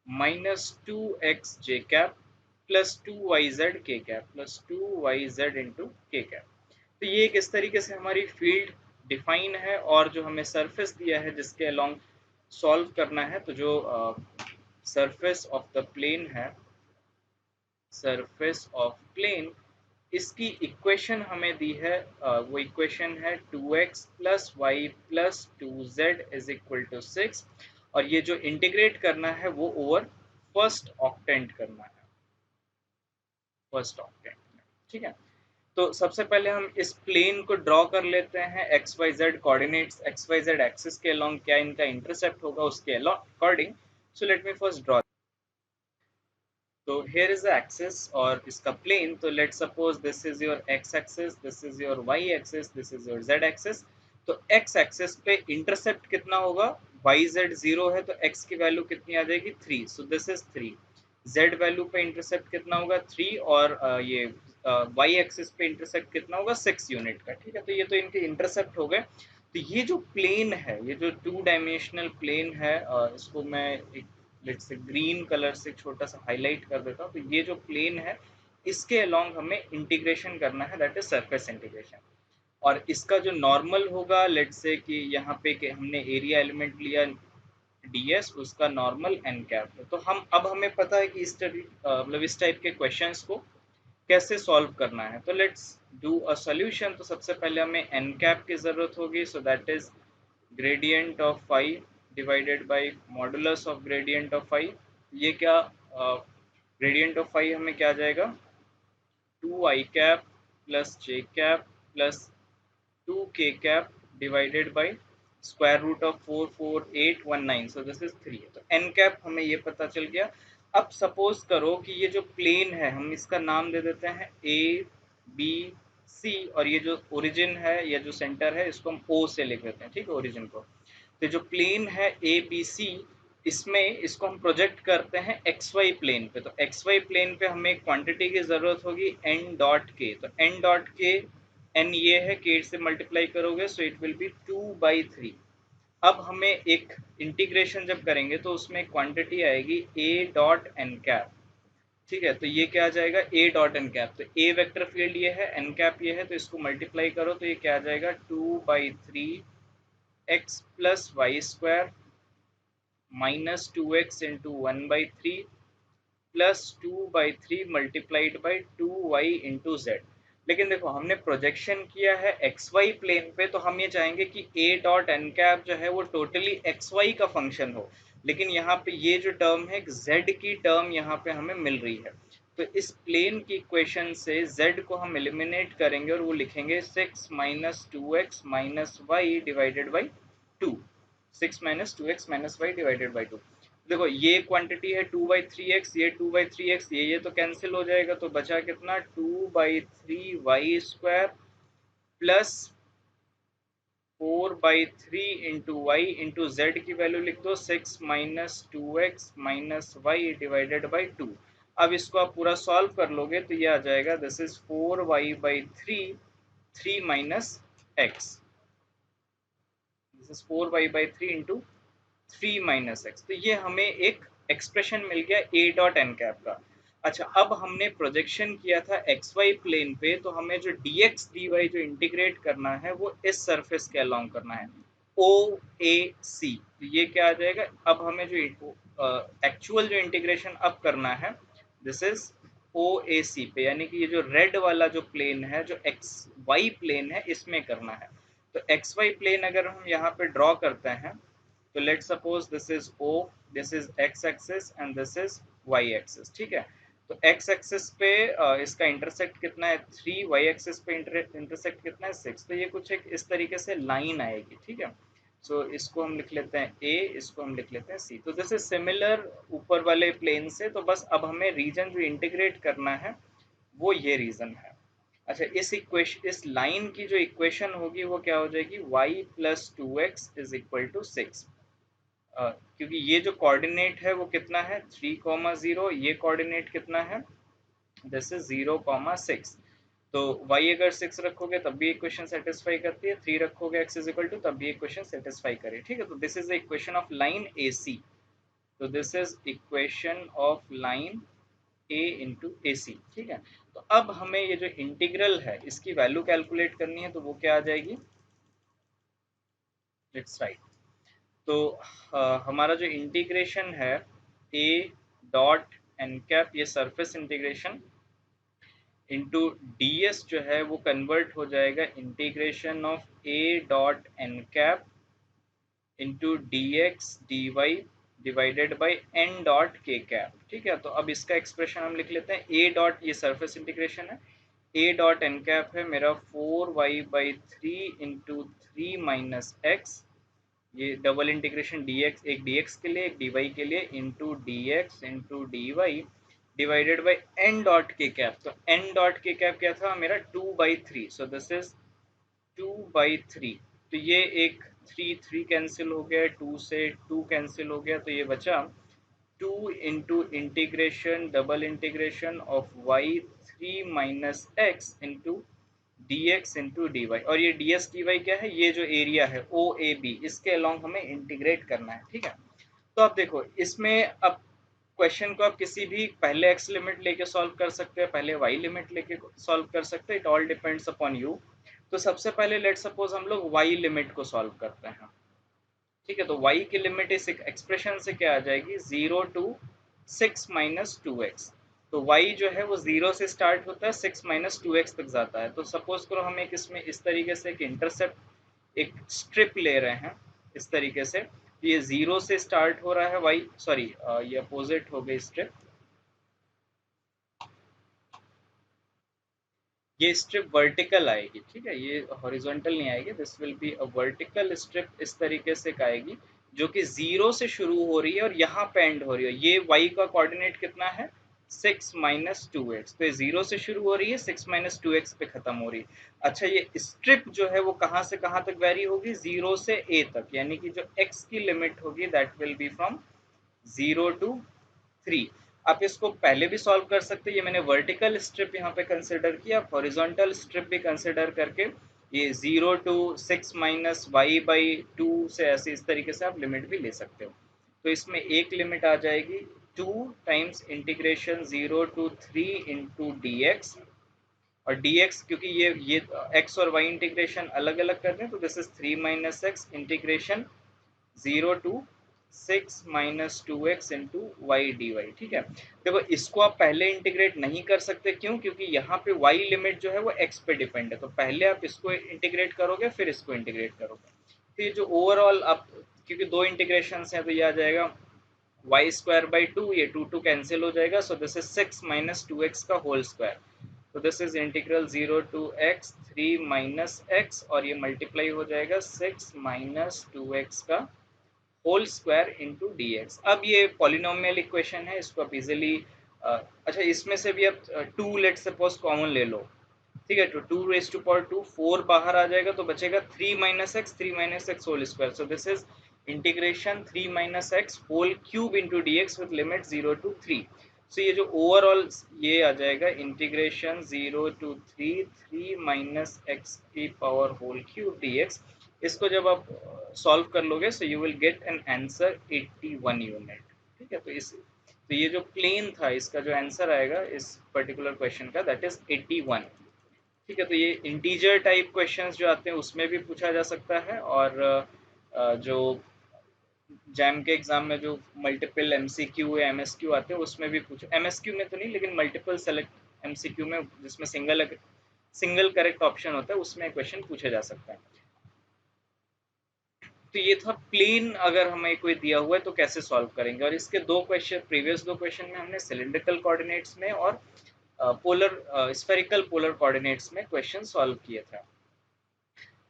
minus 2x j cap plus 2yz k cap plus 2yz into k cap. तो ये एक इस तरीके से हमारी फील्ड डिफाइन है और जो हमें सरफेस दिया है जिसके अलोंग सॉल्व करना है, तो जो सरफेस ऑफ द प्लेन है, सरफेस ऑफ प्लेन, इसकी इक्वेशन हमें दी है, वो इक्वेशन है 2x plus y plus 2z is equal to 6 और ये जो इंटीग्रेट करना है वो ओवर फर्स्ट ऑक्टेंट करना है, फर्स्ट ऑक्टेंट, ठीक है। तो सबसे पहले हम इस प्लेन को ड्रॉ कर लेते हैं, x y z coordinates, x y z axis के अलोंग क्या इनका इंटरसेप्ट होगा उसके according. So let me first draw. तो here is the axis और इसका plane, तो let's suppose this is your x axis, this is your y axis, this is your z axis। तो x axis पे intercept कितना होगा, yz 0 है तो x की वैल्यू कितनी आ जाएगी 3, so this is 3। z value पे intercept कितना होगा 3 और ये y axis पे intercept कितना होगा 6 यूनिट का, ठीक है। तो ये तो इनके intercept हो गए। तो ये जो प्लेन है, ये जो 2 डायमेंशनल प्लेन है, इसको मैं एक लेट्स से ग्रीन कलर से छोटा सा हाईलाइट कर देता हूँ। तो ये जो प्लेन है इसके अलोंग हमें इंटीग्रेशन करना है, दैट इज सरफेस इंटीग्रेशन। और इसका जो नॉर्मल होगा, लेट्स से कि यहाँ पे कि हमने एरिया एलिमेंट लिया ds, उसका नॉर्मल एन कैप है। तो हम अब हमें पता है कि मतलब इस टाइप के क्वेश्चंस को कैसे सॉल्व करना है। तो लेट्स डू अ सॉल्यूशन। तो सबसे पहले हमें एन कैप की जरूरत होगी, so that is gradient of phi divided by modulus of gradient of phi. ये क्या ग्रेडियंट ऑफ फाई हमें क्या आ जाएगा 2 i cap plus j cap plus 2 k cap divided by square root of 44819, so this is 3। तो N cap हमें ये पता चल गया। अब सपोज करो कि ये जो प्लेन है हम इसका नाम दे देते हैं ए बी सी और ये जो ओरिजिन है या जो सेंटर है इसको हम ओ से लिख देते हैं, ठीक है, ओरिजिन को। तो जो प्लेन है ए बी सी, इसमें इसको हम प्रोजेक्ट करते हैं एक्स वाई प्लेन पे। तो एक्स वाई प्लेन पे हमें एक क्वांटिटी की जरूरत होगी एन डॉट के। तो एन डॉट के, एन ये है, के से मल्टीप्लाई करोगे सो इट विल बी 2/3। अब हमें एक इंटीग्रेशन जब करेंगे तो उसमें क्वांटिटी आएगी ए डॉट एन कैप, ठीक है। तो ये क्या आ जाएगा ए डॉट एन कैप। तो ए वेक्टर फील्ड ये है, एन कैप ये है, तो इसको मल्टीप्लाई करो तो ये क्या आ जाएगा 2/3 x plus y square minus 2x into 1/3 plus 2/3 multiplied by 2y into z. लेकिन देखो हमने प्रोजेक्शन किया है एक्स वाई प्लेन पे, तो हम ये चाहेंगे कि a डॉट एन कैप जो है वो टोटली एक्स वाई का फंक्शन हो, लेकिन यहाँ पे ये जो टर्म है z की टर्म यहाँ पे हमें मिल रही है। तो इस प्लेन की इक्वेशन से z को हम एलिमिनेट करेंगे और वो लिखेंगे 6 minus 2x minus y divided by 2, 6 minus 2x minus y divided by 2। देखो ये क्वांटिटी है 2/3x, ये 2/3x, ये तो कैंसिल हो जाएगा, तो बचा कितना 2/3y square plus 4/3 into y into z की वैल्यू लिख दो 6 minus 2x minus y divided by 2। अब इसको आप पूरा सॉल्व कर लोगे तो ये आ जाएगा this is 4y/3, 3 minus x, this is 4y/3 into 3 - x। तो ये हमें एक एक्सप्रेशन मिल गया ए डॉट एन कैप का। अच्छा, अब हमने प्रोजेक्शन किया था एक्स वाई प्लेन पे, तो हमें जो डी एक्स डी वाई जो इंटीग्रेट करना है वो इस सरफेस के अलोंग करना है। ओ ए सी, ये क्या आ जाएगा? अब हमें जो एक्चुअल जो इंटीग्रेशन अब करना है, दिस इज ओ ए सी पे, यानी कि ये जो रेड वाला जो प्लेन है, जो एक्स वाई प्लेन है, इसमें करना है। तो एक्स वाई प्लेन अगर हम यहाँ पे ड्रॉ करते हैं, तो let suppose this is o, this is x axis and this is y axis, ठीक है। तो एक्स एक्सिस पे इसका इंटरसेक्ट कितना है? 3, वाई एक्सिस पे इंटरसेक्ट कितना है? 6। तो ये कुछ एक इस तरीके से लाइन आएगी, ठीक है। सो इसको हम लिख लेते हैं ए, इसको हम लिख लेते हैं सी। तो दिस इज सिमिलर ऊपर वाले प्लेन से। तो बस अब हमें रीजन जो इंटीग्रेट करना है वो ये रीजन है। अच्छा, इस लाइन की जो इक्वेशन होगी वो क्या हो जाएगी? y plus two x is equal to 6। क्योंकि ये जो कोऑर्डिनेट है वो कितना है? 3,0, ये कोऑर्डिनेट कितना है? This is 0,6। तो y अगर 6 रखोगे तब भी इक्वेशन सेटिस्फाई करती है, 3 रखोगे x इज इक्वल टू, तब भी इक्वेशन सेटिस्फाई करे, ठीक है। तो this is the equation of line A C. तो this is equation of line A into A C, ठीक है। तो अब हमें ये जो इंटीग्रल है इसकी वैल्यू कैलकुलेट करनी है, तो वो क्या आ जाएगी? Let's write. तो हमारा जो इंटीग्रेशन है ए डॉट एन कैप, ये surface integration into d s जो है वो कन्वर्ट हो जाएगा integration of a dot N cap into d x D y divided by n dot के कैप, ठीक है। तो अब इसका एक्सप्रेशन हम लिख लेते हैं। ए डॉट, ये सरफेस इंटीग्रेशन है, ए डॉट एन कैप है मेरा 4y/3 इंटू 3 - x, ये डबल इंटीग्रेशन dx, एक dx के लिए एक dy के लिए, into dx into dy divided by n dot के कैप। तो एन डॉट के कैप क्या था मेरा? 2/3। So this is 2/3। तो ये एक 3 3 कैंसिल हो गया, 2 से 2 कैंसिल हो गया, तो ये बचा 2 into integration double integration of y3 - x into d x into d y. और ये डी एस डी वाई क्या है? ये जो एरिया है ओ ए बी, इसके अलॉन्ग हमें इंटीग्रेट करना है, ठीक है। तो अब देखो इसमें, अब क्वेश्चन को आप किसी भी पहले एक्स लिमिट लेके सॉल्व कर सकते हैं, पहले वाई लिमिट लेके सॉल्व कर सकते हैं, it all depends upon you. तो सबसे पहले लेट सपोज हम लोग वाई लिमिट को सॉल्व करते हैं, ठीक है। तो y की लिमिट इस एक्सप्रेशन से क्या आ जाएगी? 0 to 6 - 2x। तो y जो है वो 0 से स्टार्ट होता है, 6 - 2x तक जाता है। तो सपोज करो हम एक इसमें इस तरीके से एक इंटरसेप्ट, एक स्ट्रिप ले रहे हैं इस तरीके से। ये 0 से स्टार्ट हो रहा है y, सॉरी ये अपोजिट हो गई स्ट्रिप, ये स्ट्रिप वर्टिकल आएगी, ठीक है, ये हॉरिजॉन्टल नहीं आएगी। This will be a vertical strip, इस तरीके से आएगी, जो कि 0 से शुरू हो रही है और यहाँ पे एंड हो रही है। ये y का कोऑर्डिनेट कितना है? 6 - 2x। तो ये 0 से शुरू हो रही है, 6 - 2x पे खत्म हो रही है। अच्छा, ये स्ट्रिप जो है वो कहाँ से कहाँ तक वेरी होगी? 0 से a तक, यानी कि जो x की लिमिट होगी that will B from 0 to 3। आप इसको पहले भी सॉल्व कर सकते हैं, ये मैंने वर्टिकल स्ट्रिप यहाँ पे कंसिडर किया, आप हॉरिजॉन्टल स्ट्रिप भी कंसिडर करके ये 0 to 6 - y/2 से ऐसे इस तरीके से आप लिमिट भी ले सकते हो। तो इसमें एक लिमिट आ जाएगी 2 times integration 0 to 3 into d x. और dx, क्योंकि ये x और y इंटीग्रेशन अलग अलग कर रहे हैं, तो this is 3 - x integration 0 to 6 - 2x into y d y, ठीक है। देखो इसको आप पहले इंटीग्रेट नहीं कर सकते, क्यों? क्योंकि यहाँ पे y लिमिट जो है वो x पे डिपेंड है। तो पहले आप इसको इंटीग्रेट करोगे, फिर इसको इंटीग्रेट करोगे। फिर जो ओवरऑल आप, क्योंकि दो इंटीग्रेशन है, तो ये आ जाएगा y²/2, ये 2 कैंसिल हो जाएगा। सो दिस इज 6 - 2x का होल स्क्वायर। तो this is integral 0 to x 3 - x, और ये मल्टीप्लाई हो जाएगा 6 - 2x का whole square into d x. अब ये पॉलिनोमियल इक्वेशन है, इसको आप इजिली, अच्छा इसमें से भी आप 2 लेट सपोज कॉमन ले लो, ठीक है। तो 2 raised to power 2, 4 बाहर आ जाएगा, तो बचेगा 3 - x whole square. So this is integration 3 - x whole cube into d x with limit 0 to 3। सो ये जो ओवरऑल ये आ जाएगा इंटीग्रेशन 0 to 3 की power whole cube d x. इसको जब आप सॉल्व कर लोगे, so you will get an answer 81 unit, ठीक है। तो ये जो प्लेन था, इसका जो आंसर आएगा इस पर्टिकुलर क्वेश्चन का, दैट इज 81, ठीक है। तो ये इंटीजर टाइप क्वेश्चंस जो आते हैं उसमें भी पूछा जा सकता है, और जो जैम के एग्जाम में जो मल्टीपल एमसीक्यू या एमएसक्यू आते हैं उसमें भी पूछो, एमएसक्यू में तो नहीं लेकिन मल्टीपल सेलेक्ट एमसीक्यू में जिसमें सिंगल करेक्ट ऑप्शन होता है उसमें क्वेश्चन पूछा जा सकता है। तो ये था प्लेन, अगर हमें कोई दिया हुआ है तो कैसे सॉल्व करेंगे। और इसके दो क्वेश्चन, प्रीवियस दो क्वेश्चन में हमने सिलिंड्रिकल कोऑर्डिनेट्स में और पोलर स्फेरिकल पोलर कोऑर्डिनेट्स में क्वेश्चन सॉल्व किए थे।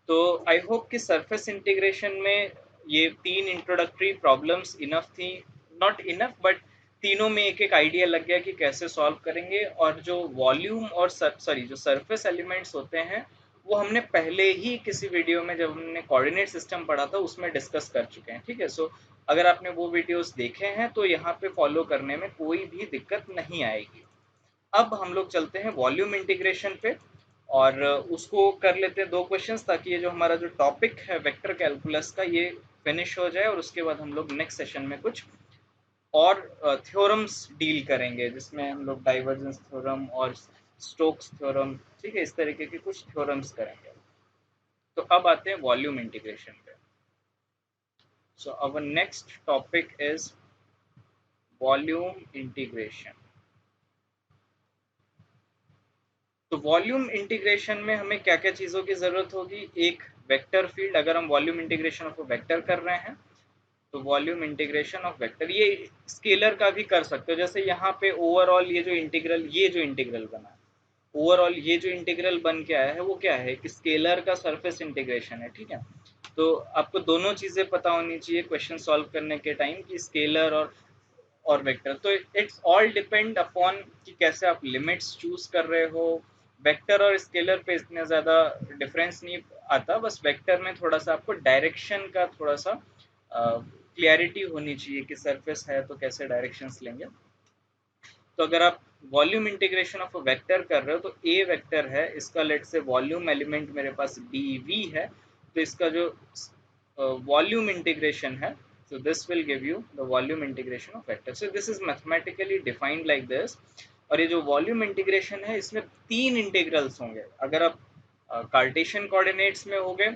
तो आई होप कि सरफेस इंटीग्रेशन में ये तीन इंट्रोडक्टरी प्रॉब्लम्स इनफ थी, नॉट इनफ बट तीनों में एक एक आइडिया लग गया कि कैसे सॉल्व करेंगे। और जो वॉल्यूम और सॉरी जो सरफेस एलिमेंट्स होते हैं वो हमने पहले ही किसी वीडियो में जब हमने कोऑर्डिनेट सिस्टम पढ़ा था उसमें डिस्कस कर चुके हैं, ठीक है। सो अगर आपने वो वीडियोस देखे हैं तो यहाँ पे फॉलो करने में कोई भी दिक्कत नहीं आएगी। अब हम लोग चलते हैं वॉल्यूम इंटीग्रेशन पे और उसको कर लेते हैं दो क्वेश्चंस, ताकि ये जो हमारा जो टॉपिक है वेक्टर कैलकुलस का ये फिनिश हो जाए और उसके बाद हम लोग नेक्स्ट सेशन में कुछ और थ्योरम्स डील करेंगे जिसमें हम लोग डाइवर्जेंस थ्योरम और स्टोक्स थ्योरम, ठीक है, इस तरीके के कुछ थ्योरम्स करेंगे। तो अब आते हैं वॉल्यूम इंटीग्रेशन पे। So our next topic is volume integration. तो वॉल्यूम इंटीग्रेशन में हमें क्या क्या चीज़ों की ज़रूरत होगी। एक वेक्टर फील्ड, अगर हम वॉल्यूम इंटीग्रेशन ऑफ वेक्टर कर रहे हैं तो वॉल्यूम इंटीग्रेशन ऑफ वेक्टर, ये स्केलर का भी कर सकते हो। जैसे यहाँ पे ओवरऑल ये जो इंटीग्रल बना है, ओवरऑल ये जो इंटीग्रल बन के आया है वो क्या है कि स्केलर का सरफेस इंटीग्रेशन है, ठीक है। तो आपको दोनों चीज़ें पता होनी चाहिए क्वेश्चन सॉल्व करने के टाइम कि स्केलर और वेक्टर। तो इट्स ऑल डिपेंड अपॉन कि कैसे आप लिमिट्स चूज कर रहे हो। वेक्टर और स्केलर पे इतना ज़्यादा डिफरेंस नहीं आता, बस वेक्टर में थोड़ा सा आपको डायरेक्शन का थोड़ा सा क्लियरिटी होनी चाहिए कि सरफेस है तो कैसे डायरेक्शंस लेंगे। तो अगर आप volume integration of a vector कर रहे हो तो ए वेक्टर है, इसका लेट से वॉल्यूम एलिमेंट मेरे पास dv है, तो इसका जो वॉल्यूम इंटीग्रेशन है, so this will give you the volume integration of vector. So this is mathematically defined like this। और ये जो वॉल्यूम इंटीग्रेशन है इसमें तीन इंटीग्रल्स होंगे। अगर आप कार्टेशियन कोऑर्डिनेट्स में होगे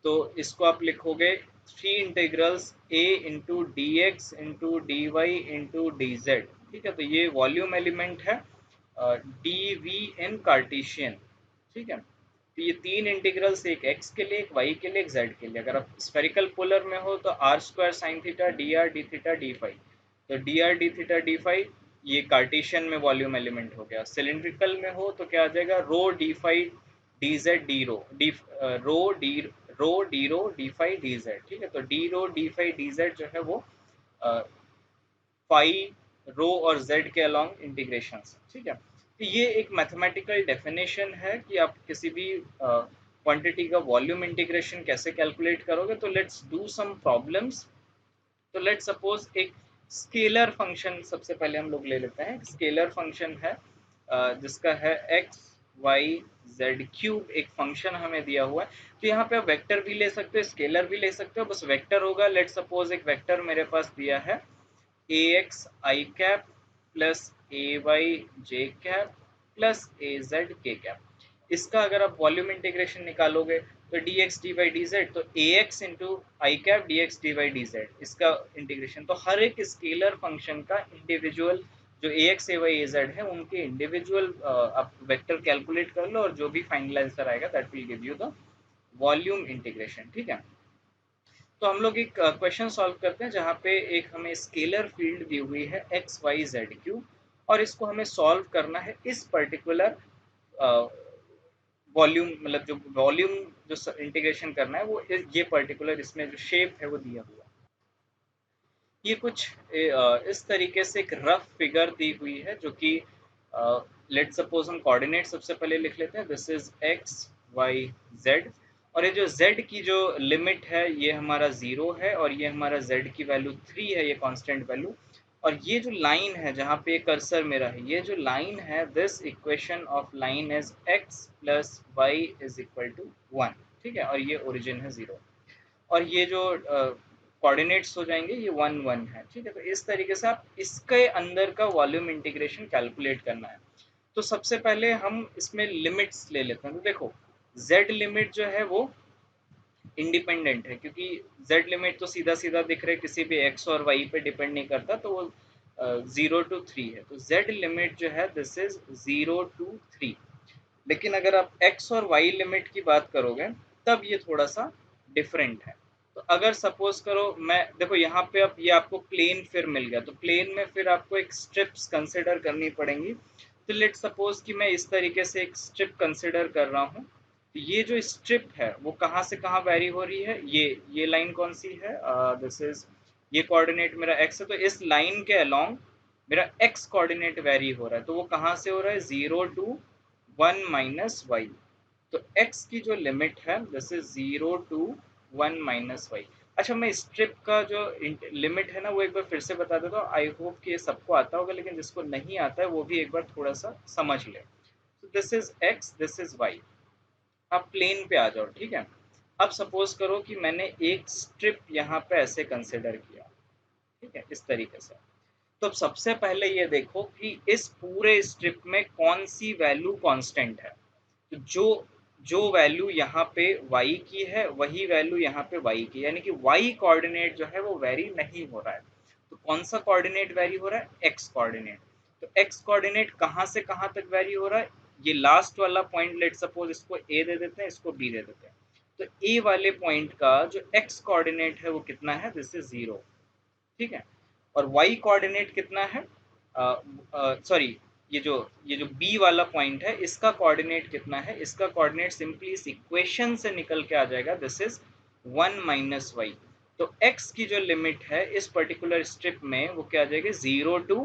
तो इसको आप लिखोगे three integrals a into d x into d y into D Z, ठीक है। तो ये वॉल्यूम एलिमेंट है डी वी इन कार्टेशियन, ठीक है। तो ये तीन इंटीग्रल्स, एक x के लिए, एक y के लिए, एक z के लिए। अगर आप स्फेरिकल पोलर में हो तो R square sine theta D R D theta D phi, तो D R D theta D phi ये कार्टेशियन में वॉल्यूम एलिमेंट हो गया। सिलिंड्रिकल में हो तो क्या आ जाएगा rho D phi D Z D rho D rho D phi D Z, ठीक है। तो D rho D phi D Z जो है वो फाइव रो और जेड के अलॉन्ग इंटीग्रेशन, ठीक है। तो ये एक मैथमेटिकल डेफिनेशन है कि आप किसी भी क्वांटिटी का वॉल्यूम इंटीग्रेशन कैसे कैलकुलेट करोगे। तो लेट्स डू सम प्रॉब्लम्स। तो लेट्स सपोज एक स्केलर फंक्शन सबसे पहले हम लोग ले लेते हैं। स्केलर फंक्शन है जिसका है एक्स वाई जेड क्यूब, एक फंक्शन हमें दिया हुआ है। तो यहाँ पे आप वेक्टर भी ले सकते हो, स्केलर भी ले सकते हो, बस वेक्टर होगा। लेट्स सपोज एक वेक्टर मेरे पास दिया है A X I cap plus A Y J cap plus A Z K cap. इसका अगर आप वॉल्यूम इंटीग्रेशन निकालोगे तो D x D Y D Z, तो A X into I cap D x D Y D Z, इसका integration. तो हर एक स्केलर फंक्शन का इंडिविजुअल जो A X A Y A Z है उनके इंडिविजुअल आप वेक्टर कैलकुलेट कर लो और जो भी फाइनल आंसर आएगा that will give you the volume integration, ठीक है। तो हम लोग एक क्वेश्चन सॉल्व करते हैं जहाँ पे एक हमें स्केलर फील्ड दी हुई है एक्स वाई जेड क्यू, और इसको हमें सॉल्व करना है इस पर्टिकुलर वॉल्यूम, मतलब जो वॉल्यूम जो इंटीग्रेशन करना है वो ये पर्टिकुलर इसमें जो शेप है वो दिया हुआ है। ये कुछ इस तरीके से एक रफ फिगर दी हुई है जो कि लेट सपोज हम कोऑर्डिनेट सबसे पहले लिख लेते हैं। This is x y z, और ये जो z की जो लिमिट है ये हमारा 0 है और ये हमारा z की वैल्यू 3 है, ये कांस्टेंट वैल्यू। और ये जो लाइन है जहाँ पे कर्सर मेरा है, ये जो लाइन है, this equation of line is x plus y is equal to 1, ठीक है। और ये ओरिजिन है 0 और ये जो कोऑर्डिनेट्स हो जाएंगे ये 1 1 है, ठीक है। तो इस तरीके से आप इसके अंदर का वॉल्यूम इंटीग्रेशन कैलकुलेट करना है। तो सबसे पहले हम इसमें लिमिट्स ले लेते हैं। तो देखो z लिमिट जो है वो इंडिपेंडेंट है, क्योंकि z लिमिट तो सीधा सीधा दिख रहा है, किसी भी x और y पे डिपेंड नहीं करता, तो वो 0 to 3 है, तो z लिमिट जो है दिस इज 0 to 3। लेकिन अगर आप x और y लिमिट की बात करोगे तब ये थोड़ा सा डिफरेंट है। तो अगर सपोज करो, मैं देखो यहाँ पे अब ये आपको प्लेन फिर मिल गया, तो प्लेन में फिर आपको एक स्ट्रिप्स कंसिडर करनी पड़ेंगी। तो लेट सपोज कि मैं इस तरीके से एक स्ट्रिप कंसिडर कर रहा हूँ। तो ये जो स्ट्रिप है वो कहाँ से कहाँ वेरी हो रही है, ये लाइन कौन सी है, दिस इज, ये कोऑर्डिनेट मेरा x है, तो इस लाइन के अलोंग मेरा x कोऑर्डिनेट वेरी हो रहा है, तो वो कहाँ से हो रहा है, 0 to 1 - y। तो x की जो लिमिट है दिस इज 0 to 1 - y। अच्छा, मैं स्ट्रिप का जो लिमिट है ना वो एक बार फिर से बता देता हूँ, आई होप कि ये सबको आता होगा, लेकिन जिसको नहीं आता है वो भी एक बार थोड़ा सा समझ ले। तो this is x, this is y। अब प्लेन पे आ जाओ, ठीक है। अब सपोज करो कि मैंने एक स्ट्रिप यहाँ पे ऐसे कंसिडर किया, ठीक है, इस तरीके से। तो अब सबसे पहले ये देखो कि इस पूरे स्ट्रिप में कौन सी वैल्यू कांस्टेंट है। तो जो जो वैल्यू यहाँ पे y की है वही वैल्यू यहाँ पे y की, यानी कि y कोऑर्डिनेट जो है वो वेरी नहीं हो रहा है। तो कौन सा कोऑर्डिनेट वेरी हो रहा है, x कोऑर्डिनेट। तो x कोऑर्डिनेट कहाँ से कहाँ तक वेरी हो रहा है, ये लास्ट वाला पॉइंट, लेट सपोज इसको a दे देते हैं, इसको b दे देते हैं। तो a वाले पॉइंट का जो x कोऑर्डिनेट है वो कितना है, दिस इज 0, ठीक है। और y कोऑर्डिनेट कितना है, सॉरी, ये जो b वाला पॉइंट है इसका कोऑर्डिनेट कितना है, इसका कोऑर्डिनेट सिंपली इस इक्वेशन से निकल के आ जाएगा, दिस इज 1 - y। तो x की जो लिमिट है इस पर्टिकुलर स्ट्रिप में वो क्या आ जाएगी, 0 to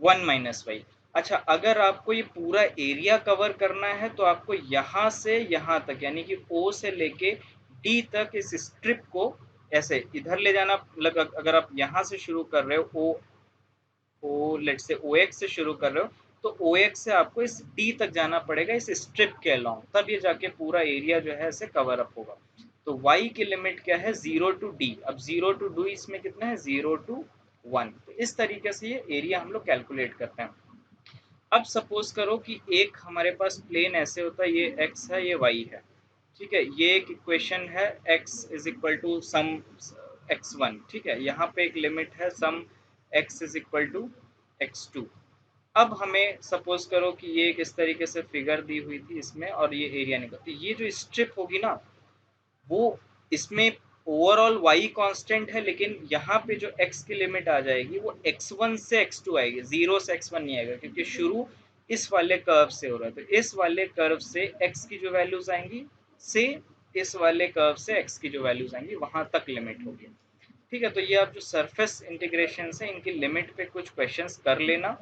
1 - y। अच्छा, अगर आपको ये पूरा एरिया कवर करना है तो आपको यहाँ से यहाँ तक, यानी कि O से लेके D तक इस स्ट्रिप को ऐसे इधर ले जाना। मतलब अगर आप यहाँ से शुरू कर रहे हो, ओ लेट से ओ एक्स से शुरू कर रहे हो, तो ओ एक्स से आपको इस डी तक जाना पड़ेगा इस स्ट्रिप के अलोंग, तब ये जाके पूरा एरिया जो है ऐसे कवर अप होगा। तो y की लिमिट क्या है, 0 to d। अब 0 to d इसमें कितना है, 0 to 1। तो इस तरीके से ये एरिया हम लोग कैलकुलेट करते हैं। अब सपोज करो कि एक हमारे पास प्लेन ऐसे होता है, ये x है, ये y है, ठीक है। ये एक इक्वेशन है, x is equal to some x1, ठीक है। यहाँ पे एक लिमिट है some x is equal to x2। अब हमें सपोज करो कि ये एक इस तरीके से फिगर दी हुई थी इसमें, और ये एरिया निकल, तो ये जो स्ट्रिप होगी ना वो, इसमें ओवरऑल y कांस्टेंट है, लेकिन यहाँ पे जो x की लिमिट आ जाएगी वो x1 से x2 आएगी, 0 से x1 नहीं आएगा, क्योंकि शुरू इस वाले कर्व से हो रहा है। तो इस वाले कर्व से x की जो वैल्यूज आएंगी, से इस वाले कर्व से x की जो वैल्यूज आएंगी वहां तक लिमिट होगी, ठीक है। तो ये आप जो सरफेस इंटीग्रेशन से इनकी लिमिट पे कुछ क्वेश्चंस कर लेना।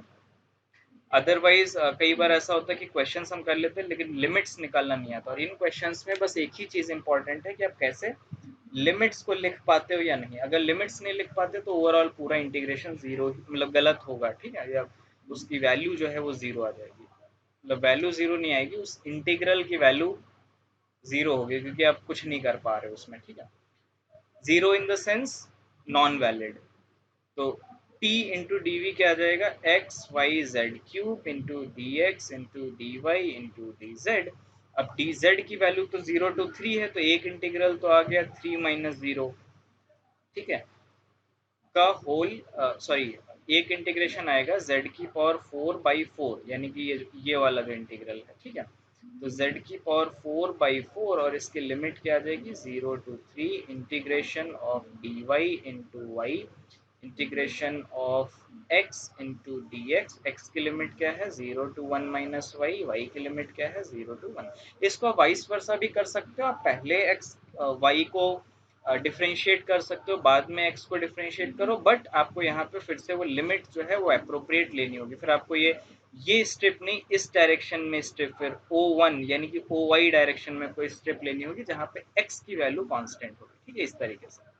अदरवाइज कई बार ऐसा होता है कि क्वेश्चंस हम कर लेते हैं लेकिन लिमिट्स निकालना नहीं आता, और इन क्वेश्चंस में बस एक ही चीज इंपॉर्टेंट है कि आप कैसे लिमिट्स को लिख पाते हो या नहीं। अगर लिमिट्स नहीं लिख पाते तो ओवरऑल पूरा इंटीग्रेशन जीरो, मतलब गलत होगा, ठीक है, या उसकी वैल्यू जो है वो जीरो आ जाएगी। मतलब वैल्यू जीरो नहीं आएगी, उस इंटीग्रल की वैल्यू जीरो होगी, क्योंकि आप कुछ नहीं कर पा रहे हो उसमें, ठीक है। Zero in the sense non valid. तो t इंटू डी वी क्या आ जाएगा, x y z cube into d x into d y into D z. अब डी जेड की वैल्यू तो 0 to 3 है, तो एक इंटीग्रल तो आ गया 3 - 0, ठीक है, का होल, सॉरी, एक इंटीग्रेशन आएगा z की पावर 4/4, यानी कि ये वाला जो इंटीग्रल है, ठीक है। तो z की पावर 4/4 और इसकी लिमिट क्या आ जाएगी, 0 to 3 integration of d y into y integration of x into d x. X की लिमिट क्या है, 0 to 1 - y, y की लिमिट क्या है, 0 to 1। इसको वाइस वर्सा भी कर सकते हो, आप पहले x y को डिफ्रेंशिएट कर सकते हो, बाद में x को डिफ्रेंशिएट करो, बट आपको यहाँ पे फिर से वो लिमिट जो है वो अप्रोप्रिएट लेनी होगी। फिर आपको ये स्ट्रिप नहीं, इस डायरेक्शन में स्ट्रिप, फिर O1 यानी कि OY डायरेक्शन में कोई स्ट्रिप लेनी होगी जहाँ पे x की वैल्यू कांस्टेंट होगी, ठीक है, इस तरीके से।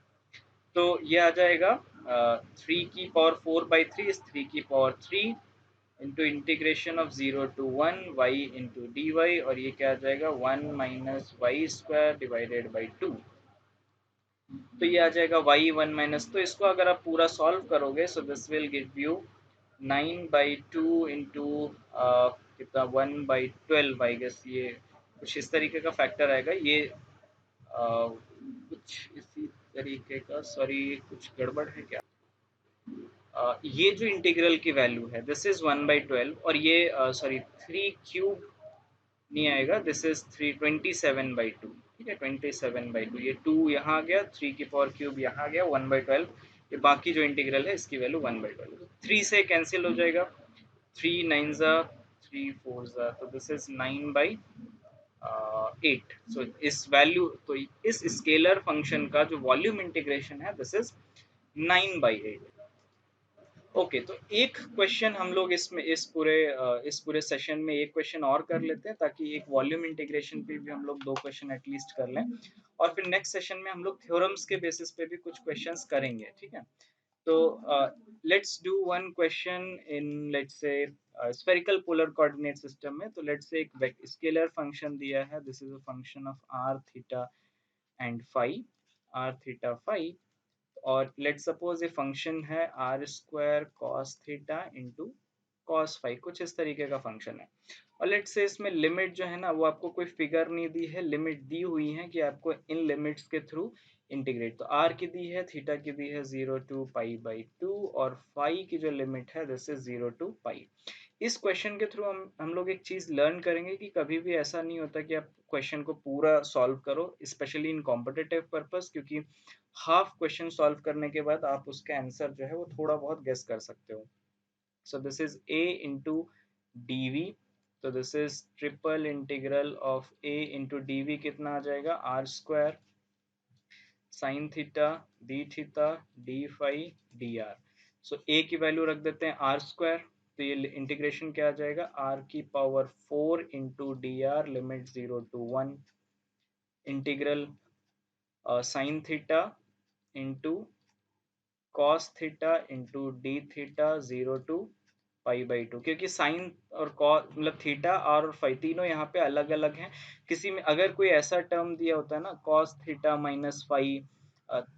तो ये आ जाएगा 3 की पावर 4/3 इस 3 की पावर 3 इंटू integration of 0 to 1 y into d y, और ये क्या आ जाएगा, 1 - y² डिवाइडेड बाई 2। तो ये आ जाएगा y1 तो इसको अगर आप पूरा सॉल्व करोगे, so this will give you 9/2 into कितना, 1/12 आई गेस, ये कुछ इस तरीके का फैक्टर आएगा। ये कुछ इसी तरीके का, सॉरी कुछ गड़बड़ है क्या? ये जो इंटीग्रल की वैल्यू है दिस इज 1/12 और ये सॉरी 3 क्यूब नहीं आएगा, दिस इज 327/2। ठीक है, 27/2, ये 2 यहाँ आ गया, 3 की पावर क्यूब यहाँ आ गया, 1/12। ये बाकी जो इंटीग्रल है इसकी वैल्यू 1/12, 3 से कैंसिल हो जाएगा, 3 9 3 4 तो दिस इज 9/8। सो इस वैल्यू तो इस स्केलर फंक्शन का जो वॉल्यूम इंटीग्रेशन है दिस इज 9/8। ओके, तो एक क्वेश्चन हम लोग इसमें इस पूरे सेशन में एक क्वेश्चन और कर लेते हैं, ताकि एक वॉल्यूम इंटीग्रेशन पे भी हम लोग दो क्वेश्चन एटलीस्ट कर लें, और फिर नेक्स्ट सेशन में हम लोग थ्योरम्स के बेसिस पे भी कुछ क्वेश्चंस करेंगे। ठीक है, तो let's do one question in, let's say spherical polar coordinate system में। तो लेट्स से एक स्केलर फंक्शन दिया है, this is a function of r theta and phi, r theta phi, और लेट सपोज ये फंक्शन है are square cos theta into cos five, कुछ इस तरीके का फंक्शन है। और लेट से इसमें लिमिट जो है ना वो आपको कोई फिगर नहीं दी है, लिमिट दी हुई है कि आपको इन लिमिट्स के थ्रू इंटीग्रेट। तो आर की दी है, थीटा की दी है 0 to π/2, और फाई की जो लिमिट है दिस इज 0 to π। इस क्वेश्चन के थ्रू हम लोग एक चीज लर्न करेंगे कि कभी भी ऐसा नहीं होता कि आप क्वेश्चन को पूरा सॉल्व करो, स्पेशली इन कॉम्पिटिटिव पर्पस, क्योंकि हाफ क्वेश्चन सॉल्व करने के बाद आप उसका आंसर जो है वो थोड़ा बहुत गेस कर सकते हो। So this is a into D V, तो this is triple integral of a into D V, कितना आ जाएगा, R square sine theta D theta D phi D R. So A की वैल्यू रख देते हैं आर स्क्वायर, तो ये इंटीग्रेशन क्या आ जाएगा, r⁴ into D R limit 0 to 1 integral sine theta into cos theta into d theta 0 to π/2, क्योंकि साइन और कॉस मतलब थीटा और फाई तीनों यहाँ पे अलग अलग हैं। किसी में अगर कोई ऐसा टर्म दिया होता है ना कॉस थीटा माइनस फाई,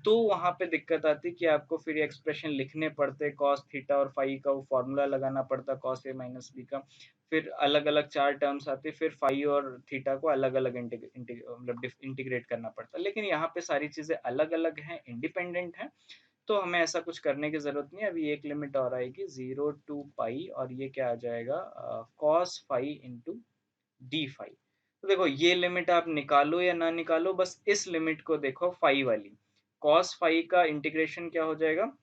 तो वहां पे दिक्कत आती कि आपको फिर एक्सप्रेशन लिखने पड़ते, कॉस थीटा और फाई का वो फॉर्मूला लगाना पड़ता कॉस ए माइनस बी का, फिर अलग अलग चार टर्म्स आते, फिर फाई और थीटा को अलग अलग मतलब इंटीग्रेट करना पड़ता। लेकिन यहाँ पे सारी चीजें अलग अलग हैं, इंडिपेंडेंट हैं, तो हमें ऐसा कुछ करने की जरूरत नहीं है। अभी एक लिमिट और आएगी 0 to π, और ये क्या आ जाएगा, cos phi into D phi. तो देखो ये लिमिट आप निकालो या ना निकालो, बस इस लिमिट को देखो, फाई वाली, कॉस फाई का इंटीग्रेशन क्या हो जाएगा,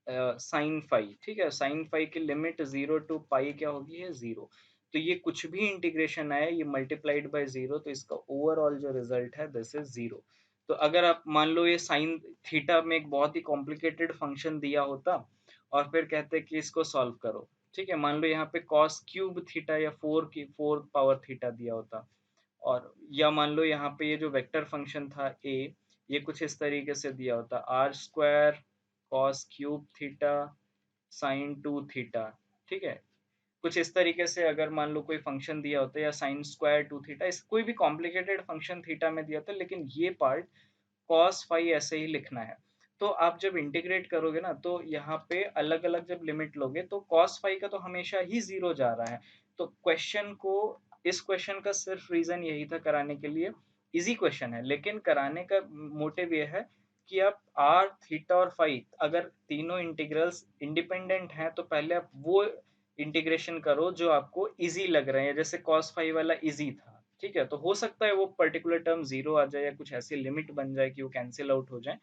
साइन फाई। ठीक है, साइन फाई की लिमिट 0 to π क्या होगी है 0। तो ये कुछ भी इंटीग्रेशन आया ये मल्टीप्लाइड बाय 0, तो इसका ओवरऑल जो रिजल्ट है दिस इज 0। तो अगर आप मान लो ये साइन थीटा में एक बहुत ही कॉम्प्लिकेटेड फंक्शन दिया होता और फिर कहते कि इसको सॉल्व करो, ठीक है, मान लो यहाँ पे कॉस क्यूब थीटा या 4 की 4 पावर थीटा दिया होता, और या मान लो यहाँ पे ये जो वेक्टर फंक्शन था ए, ये कुछ इस तरीके से दिया होता, r square cos cube theta sine 2 theta. ठीक है, कुछ इस तरीके से अगर मान लो कोई फंक्शन दिया होता, या साइन स्क्वायर 2 थीटा, इस कोई भी कॉम्प्लिकेटेड फंक्शन थीटा में दिया था, लेकिन ये पार्ट कॉस फाई ऐसे ही लिखना है। तो आप जब इंटीग्रेट करोगे ना, तो यहाँ पे अलग अलग जब लिमिट लोगे तो कॉस फाई का तो हमेशा ही 0 जा रहा है। तो क्वेश्चन को, इस क्वेश्चन का सिर्फ रीजन यही था कराने के लिए, इजी क्वेश्चन है, लेकिन कराने का मोटिव ये है कि आप आर थीटा और फाई अगर तीनों इंटीग्रल्स इंडिपेंडेंट हैं तो पहले आप वो इंटीग्रेशन करो जो आपको इजी लग रहे हैं, जैसे कॉस फाई वाला इजी था। ठीक है, तो हो सकता है वो पर्टिकुलर टर्म 0 आ जाए या कुछ ऐसी लिमिट बन जाए कि वो कैंसिल आउट हो जाए।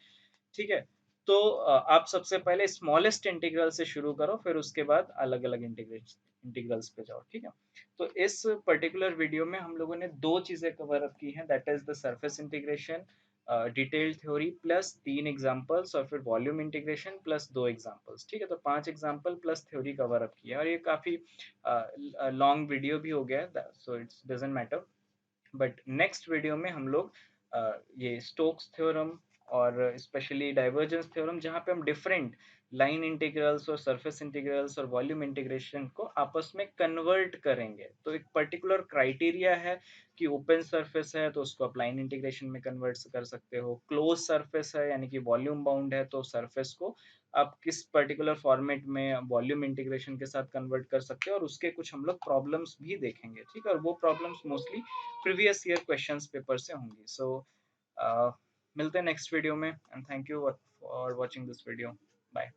ठीक है, तो आप सबसे पहले स्मॉलेस्ट इंटीग्रल से शुरू करो, फिर उसके बाद अलग अलग इंटीग्रल्स पे जाओ। ठीक है, तो इस पर्टिकुलर वीडियो में हम लोगों ने दो चीजें कवर अप की हैं, that is the surface integration detailed theory plus 3 examples, और फिर वॉल्यूम इंटीग्रेशन प्लस 2 एग्जांपल्स। ठीक है, तो 5 example plus theory cover up किया, और ये काफी लॉन्ग वीडियो भी हो गया है, so it's doesn't matter. But next video में हम लोग ये स्टोक्स थ्योरम और स्पेशली डाइवर्जेंस थ्योरम, जहाँ पे हम डिफरेंट लाइन इंटीग्रल्स और सरफेस इंटीग्रल्स और वॉल्यूम इंटीग्रेशन को आपस में कन्वर्ट करेंगे। तो एक पर्टिकुलर क्राइटेरिया है कि ओपन सरफेस है तो उसको आप लाइन इंटीग्रेशन में कन्वर्ट कर सकते हो, क्लोज सरफेस है यानी कि वॉल्यूम बाउंड है तो सरफेस को आप किस पर्टिकुलर फॉर्मेट में वॉल्यूम इंटीग्रेशन के साथ कन्वर्ट कर सकते हो, और उसके कुछ हम लोग प्रॉब्लम्स भी देखेंगे। ठीक है, और वो problems mostly previous year questions paper से होंगी। सो मिलते हैं नेक्स्ट वीडियो में, and thank you for watching this video. Bye.